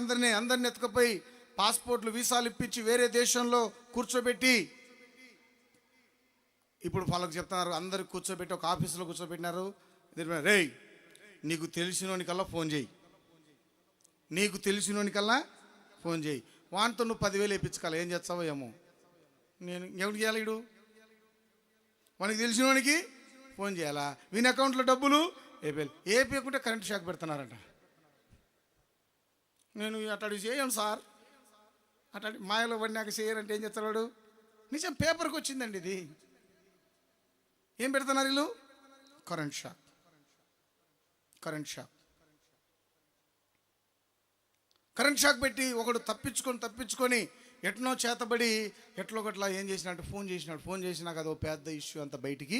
Speaker 1: అందరినీ, అందరినీ ఎత్తుకపోయి పాస్పోర్ట్లు వీసాలు ఇప్పించి వేరే దేశంలో కూర్చోబెట్టి, ఇప్పుడు వాళ్ళకి చెప్తున్నారు, అందరికి కూర్చోబెట్టి ఒక ఆఫీసులో కూర్చోబెట్టినారు. రేయ్, నీకు తెలిసినోనికల్లా ఫోన్ చేయి, వాటితో నువ్వు 10,000 వేయించుకోవాలి. ఏం చేస్తావో ఏమో. నేను ఎవరికి చేయాలి? ఇడు మనకి తెలిసినోనికి ఫోన్ చేయాలా? వీని అకౌంట్లో డబ్బులు ఏపీయకుంటే కరెంట్ షాక్ పెడుతున్నారంట. నేను అట్లాంటి చేయను సార్, అట్లాంటి మాయలో పడినాక చేయరంటే ఏం చేస్తాడు? నిజం పేపర్కి వచ్చిందండి. ఇది ఏం పెడుతున్నారు వీళ్ళు? కరెంట్ షాక్ పెట్టి ఒకడు తప్పించుకొని ఎట్నో చేతబడి ఎట్లో ఒకట్లా ఏం చేసినట్టు ఫోన్ చేసినాక అది ఒక పెద్ద ఇష్యూ అంతా బయటికి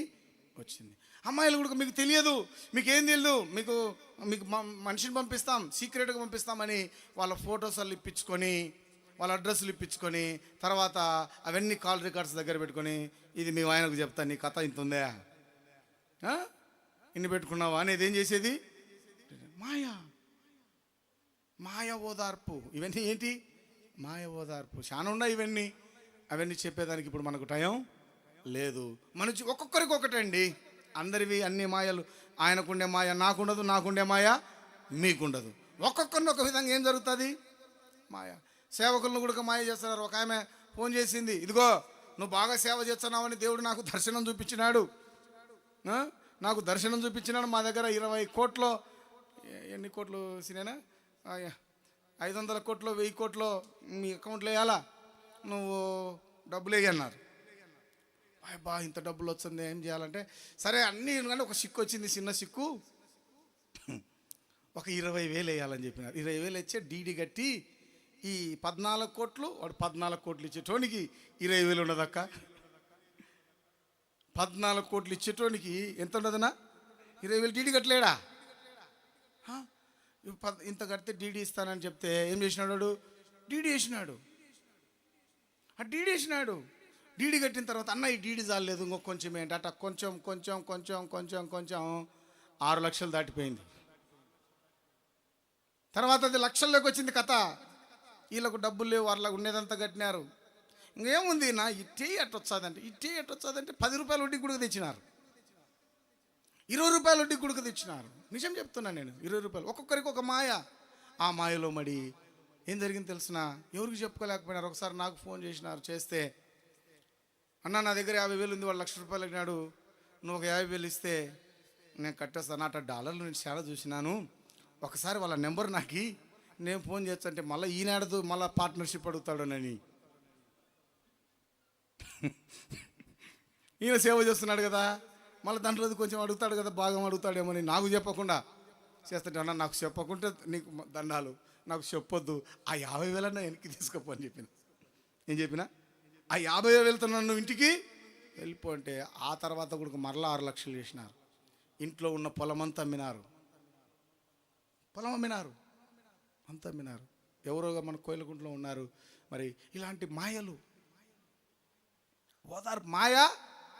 Speaker 1: వచ్చింది. అమ్మాయిలు కూడా మీకు తెలియదు, మీకేం తెలియదు, మీకు మనిషిని పంపిస్తాం, సీక్రెట్గా పంపిస్తామని వాళ్ళ ఫొటోస్ ఇప్పించుకొని, వాళ్ళ అడ్రస్లు ఇప్పించుకొని, తర్వాత అవన్నీ కాల్ రికార్డ్స్ దగ్గర పెట్టుకొని, ఇది మీ ఆయనకు చెప్తా, నీ కథ ఇంత ఉందా, ఆ? ఇన్ని పెట్టుకున్నావా అనేది ఏం చేసేది? మాయా. మాయ ఓదార్పు. ఇవన్నీ ఏంటి? మాయ ఓదార్పు. చాలా ఉన్నాయి ఇవన్నీ. అవన్నీ చెప్పేదానికి ఇప్పుడు మనకు టైం లేదు. మన ఒక్కొక్కరికి ఒకటండి. అందరివి అన్ని మాయలు. ఆయనకుండే మాయ నాకుండదు, నాకుండే మాయ మీకుండదు. ఒక్కొక్కరిని ఒక విధంగా ఏం జరుగుతుంది? మాయ. సేవకులను కూడా మాయ చేస్తున్నారు. ఒక ఆమె ఫోన్ చేసింది, ఇదిగో నువ్వు బాగా సేవ చేస్తున్నావని దేవుడు నాకు దర్శనం చూపించినాడు. నాకు దర్శనం చూపించినాడు. మా దగ్గర 20 కోట్లు, ఎన్ని కోట్లు సినేనా, 500 కోట్లు 1000 కోట్లు మీ అకౌంట్లో వేయాలా, నువ్వు డబ్బులు వేయన్నారు. బా ఇంత డబ్బులు వచ్చింది, ఏం చేయాలంటే సరే అన్నీ కానీ ఒక సిక్కు వచ్చింది, చిన్న సిక్కు. ఒక 20,000 వేయాలని చెప్పినారు. 20,000 ఇచ్చే డీడీ కట్టి ఈ 14 కోట్లు, వాడు 14 కోట్లు ఇచ్చేటోనికి 20,000 ఉండదక్క. 14 కోట్లు ఇచ్చేటోనికి ఎంత ఉండదన్నా? 20,000 డీడీ కట్టలేడా? ఇంత కడితే డీడీ ఇస్తానని చెప్తే ఏం చేసినాడు వాడు? డీడీ వేసినాడు. ఆ డీడీ వేసినాడు. డీడీ కట్టిన తర్వాత అన్న ఈ డీడీ చాలలేదు, ఇంకొక కొంచెం ఏంటి అట్ట కొంచెం కొంచెం కొంచెం కొంచెం కొంచెం 6 లక్షలు దాటిపోయింది. తర్వాత అది లక్షల్లోకి వచ్చింది కథ. వీళ్ళకు డబ్బులు లేవు, వాళ్ళకు ఉండేదంతా కట్టినారు. ఇంకేముంది నా ఇట్టే ఎట్టొచ్చాదంటే, ఇట్టే ఎట్టొచ్చాదంటే 10 రూపాయలు వడ్డీ గుడికి తెచ్చినారు, 20 రూపాయలు వడ్డీ గుడికి తెచ్చినారు. నిజం చెప్తున్నాను నేను, 20 రూపాయలు. ఒక్కొక్కరికి ఒక మాయ. ఆ మాయలో మడి ఏం జరిగింది తెలిసిన? ఎవరికి చెప్పుకోలేకపోయినారు. ఒకసారి నాకు ఫోన్ చేసినారు. చేస్తే అన్న నా దగ్గర 50,000 ఉంది, వాళ్ళు 1,00,000 రూపాయలు అడిగినాడు, నువ్వు ఒక 50,000 ఇస్తే నేను కట్టేస్తాను. అట్లా డాలర్లు నేను చాలా చూసినాను, ఒకసారి వాళ్ళ నెంబర్ నాకు నేను ఫోన్ చేస్తాంటే మళ్ళీ ఈనాడు మళ్ళీ పార్ట్నర్షిప్ అడుగుతాడోనని. ఈయన సేవ చేస్తున్నాడు కదా, మళ్ళీ దాంట్లో కొంచెం అడుగుతాడు కదా, భాగం అడుగుతాడేమని నాకు చెప్పకుండా చేస్తుంటే, అన్న నాకు చెప్పకుంటే నీకు దండాలు, నాకు చెప్పొద్దు, ఆ 50,000 వెనక్కి తీసుకోపో అని చెప్పిన. ఏం చెప్పిన? ఆ 50,000 నన్ను ఇంటికి వెళ్ళిపో అంటే, ఆ తర్వాత కూడా మరలా 6 లక్షలు చేసినారు. ఇంట్లో ఉన్న పొలం అంతా అమ్మినారు. పొలం అమ్మినారు, అంతా అమ్మినారు. ఎవరోగా మన కోయిలగుంటలో ఉన్నారు. మరి ఇలాంటి మాయలు, ఓదార్పు. మాయా,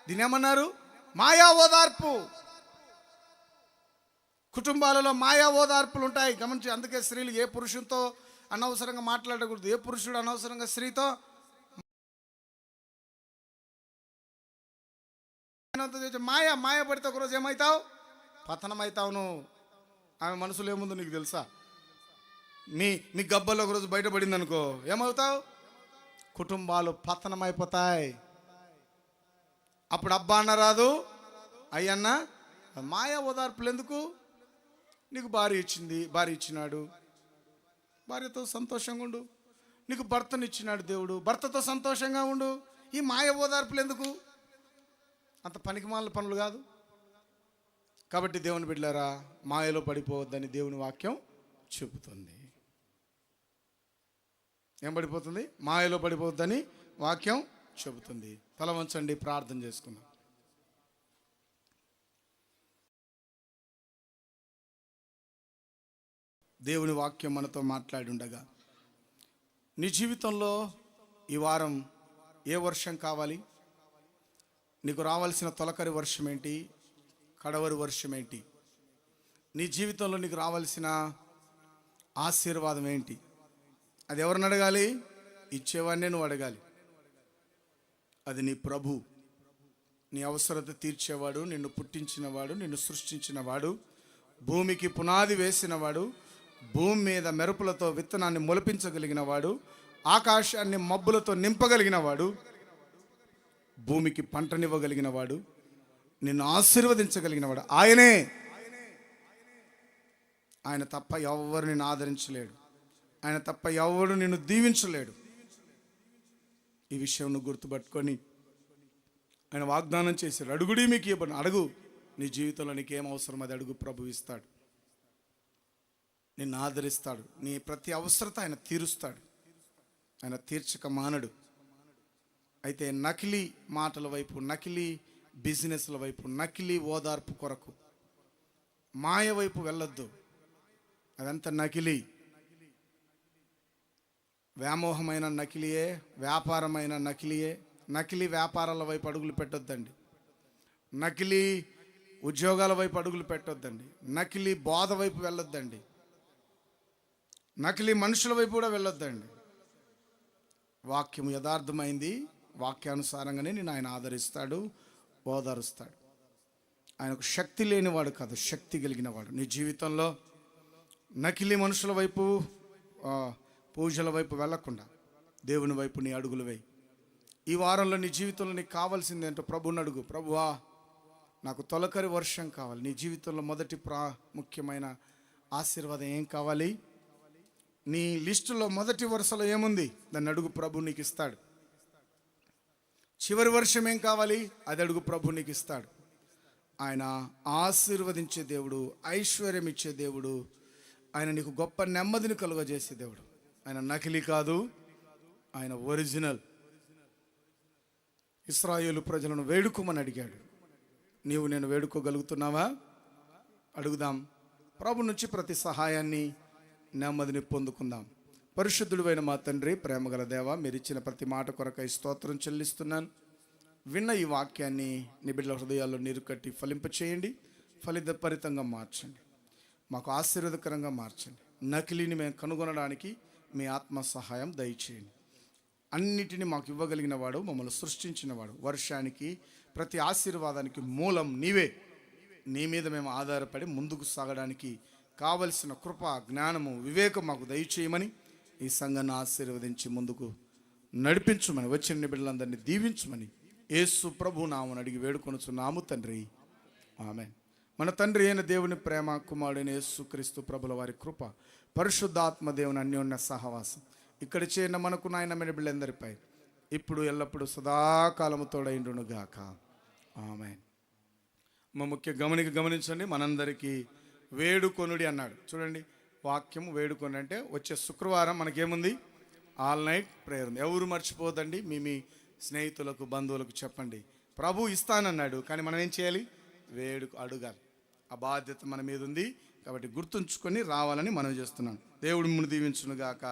Speaker 1: దీని ఏమన్నారు? మాయా ఓదార్పు. కుటుంబాలలో మాయా ఓదార్పులు ఉంటాయి, గమనించి. అందుకే స్త్రీలు ఏ పురుషునితో అనవసరంగా మాట్లాడకూడదు, ఏ పురుషుడు అనవసరంగా స్త్రీతో మాయ పడితే ఒకరోజు ఏమవుతావు? పతనం అవుతావు నువ్వు. ఆమె మనసులో ఏముందో నీకు తెలుసా? మీ గబ్బల్లో ఒకరోజు బయటపడింది అనుకో, ఏమవుతావు? కుటుంబాలు పతనం అయిపోతాయి. అప్పుడు అబ్బా అన్న రాదు, అయ్యన్న. మాయా ఓదార్పులు ఎందుకు? నీకు భార్య ఇచ్చింది, భార్య ఇచ్చినాడు, భార్యతో సంతోషంగా ఉండు. నీకు భర్తనిచ్చినాడు దేవుడు, భర్తతో సంతోషంగా ఉండు. ఈ మాయ ఓదార్పులు ఎందుకు? అంత పనికిమాలిన పనులు కాదు. కాబట్టి దేవుని బిడ్డలారా, మాయలో పడిపోవద్దని దేవుని వాక్యం చెబుతుంది. ఏం పడిపోతుంది? మాయలో పడిపోవద్దని వాక్యం చెబుతుంది. తల వంచండి, ప్రార్థన చేసుకుందాం. దేవుని వాక్యం మనతో మాట్లాడి ఉండగా, నీ జీవితంలో ఈ వారం ఏ వర్షం కావాలి? నీకు రావాల్సిన తొలకరి వర్షం ఏంటి? కడవరి వర్షం ఏంటి? నీ జీవితంలో నీకు రావాల్సిన ఆశీర్వాదం ఏంటి? అది ఎవరిని అడగాలి? ఇచ్చేవాడినే నువ్వు అడగాలి. అది నీ ప్రభు, నీ అవసరత తీర్చేవాడు, నిన్ను పుట్టించినవాడు, నిన్ను సృష్టించినవాడు, భూమికి పునాది వేసినవాడు, భూమి మీద మెరుపులతో విత్తనాన్ని మొలిపించగలిగిన వాడు, ఆకాశాన్ని మబ్బులతో నింపగలిగిన వాడు, భూమికి పంటనివ్వగలిగిన వాడు, నిన్ను ఆశీర్వదించగలిగిన వాడు ఆయనే. ఆయన తప్ప ఎవరు నిన్ను ఆదరించలేడు, ఆయన తప్ప ఎవడు నిన్ను దీవించలేడు. ఈ విషయం నువ్వు గుర్తుపట్టుకొని ఆయన వాగ్దానం చేశాడు, అడుగుడి మీకు ఇవ్వను. అడుగు, నీ జీవితంలో నీకేం అవసరం అది అడుగు, ప్రభు ఇస్తాడు, నిన్ను ఆదరిస్తాడు, నీ ప్రతి అవసరత ఆయన తీరుస్తాడు. ఆయన తీర్చక మానడు. అయితే నకిలీ మాటల వైపు, నకిలీ బిజినెస్ల వైపు, నకిలీ ఓదార్పు కొరకు మాయ వైపు వెళ్ళొద్దు. అదంతా నకిలీ. వ్యామోహమైన నకిలీయే, వ్యాపారమైన నకిలీయే. నకిలీ వ్యాపారాల వైపు అడుగులు పెట్టొద్దండి. నకిలీ ఉద్యోగాల వైపు అడుగులు పెట్టొద్దండి. నకిలీ బోధ వైపు వెళ్ళొద్దండి. నకిలీ మనుషుల వైపు కూడా వెళ్ళొద్దండి. వాక్యం యథార్థమైంది, వాక్యానుసారంగానే నేను ఆయన ఆదరిస్తాడు, ఓదారుస్తాడు. ఆయనకు శక్తి లేనివాడు కాదు, శక్తి కలిగిన వాడు. నీ జీవితంలో నకిలీ మనుషుల వైపు, పూజల వైపు వెళ్ళకుండా దేవుని వైపు నీ అడుగులు వేయి. ఈ వారంలో నీ జీవితంలో నీకు కావాల్సింది ఏంటో ప్రభువుని అడుగు. ప్రభువా, నాకు తొలకరి వర్షం కావాలి. నీ జీవితంలో మొదటి ప్రాముఖ్యమైన ఆశీర్వాదం ఏం కావాలి? నీ లిస్టులో మొదటి వరుసలో ఏముంది? దాన్ని అడుగు, ప్రభు నీకు ఇస్తాడు. చివరి వర్షం ఏం కావాలి? అది అడుగు, ప్రభు నీకు ఇస్తాడు. ఆయన ఆశీర్వదించే దేవుడు, ఐశ్వర్యం ఇచ్చే దేవుడు. ఆయన నీకు గొప్ప నెమ్మదిని కలుగజేసే దేవుడు. ఆయన నకిలీ కాదు, ఆయన ఒరిజినల్. ఇశ్రాయేలు ప్రజలను వేడుకోమని అడిగాడు. నీవు నేను వేడుకోగలుగుతున్నావా? అడుగుదాం. ప్రభు నుంచి ప్రతి సహాయాన్ని, నెమ్మదిని పొందుకుందాం. పరిశుద్ధుడైన మా తండ్రి, ప్రేమగల దేవ, మీరు ఇచ్చిన ప్రతి మాట కొరకై స్తోత్రం చెల్లిస్తున్నాను. విన్న ఈ వాక్యాన్ని నీ బిడ్డల హృదయాల్లో నీరు కట్టి ఫలింపచేయండి, ఫలితభరితంగా మార్చండి, మాకు ఆశీర్వాదకరంగా మార్చండి. నకిలీని మేము కనుగొనడానికి మీ ఆత్మ సహాయం దయచేయండి. అన్నిటినీ మాకు ఇవ్వగలిగిన వాడు, మమ్మల్ని సృష్టించిన వాడు. వర్షానికి, ప్రతి ఆశీర్వాదానికి మూలం నీవే. నీ మీద మేము ఆధారపడి ముందుకు సాగడానికి కావలసిన కృప, జ్ఞానము, వివేకం మాకు దయచేయమని, ఈ సంఘాన్ని ఆశీర్వదించి ముందుకు నడిపించమని, వచ్చిన బిడ్డలందరినీ దీవించమని యేసు ప్రభు నామమున అడిగి వేడుకొనుచున్నాము తండ్రి, ఆమేన్. మన తండ్రి అయిన దేవుని ప్రేమ, కుమారుడైన యేసుక్రీస్తు ప్రభుల వారి కృప, పరిశుద్ధాత్మ దేవుని అన్యోన్య సహవాసం ఇక్కడ చేరిన మనకు నాయనమైన బిడ్డలందరిపై ఇప్పుడు ఎల్లప్పుడూ సదాకాలము తోడైండునుగాక, ఆమేన్. మా ముఖ్య గమనించండి, మనందరికీ వేడుకొనుడి అన్నాడు. చూడండి, వాక్యం వేడుకొని అంటే వచ్చే శుక్రవారం మనకేముంది? ఆల్ నైట్ ప్రేయర్ ఉంది. ఎవరు మర్చిపోదండి. మీ స్నేహితులకు, బంధువులకు చెప్పండి. ప్రభు ఇస్తానన్నాడు, కానీ మనం ఏం చేయాలి? అడగాలి. ఆ బాధ్యత మన మీద ఉంది. కాబట్టి గుర్తుంచుకొని రావాలని మనం చేస్తున్నాం. దేవుడు మును దీవించునుగాక.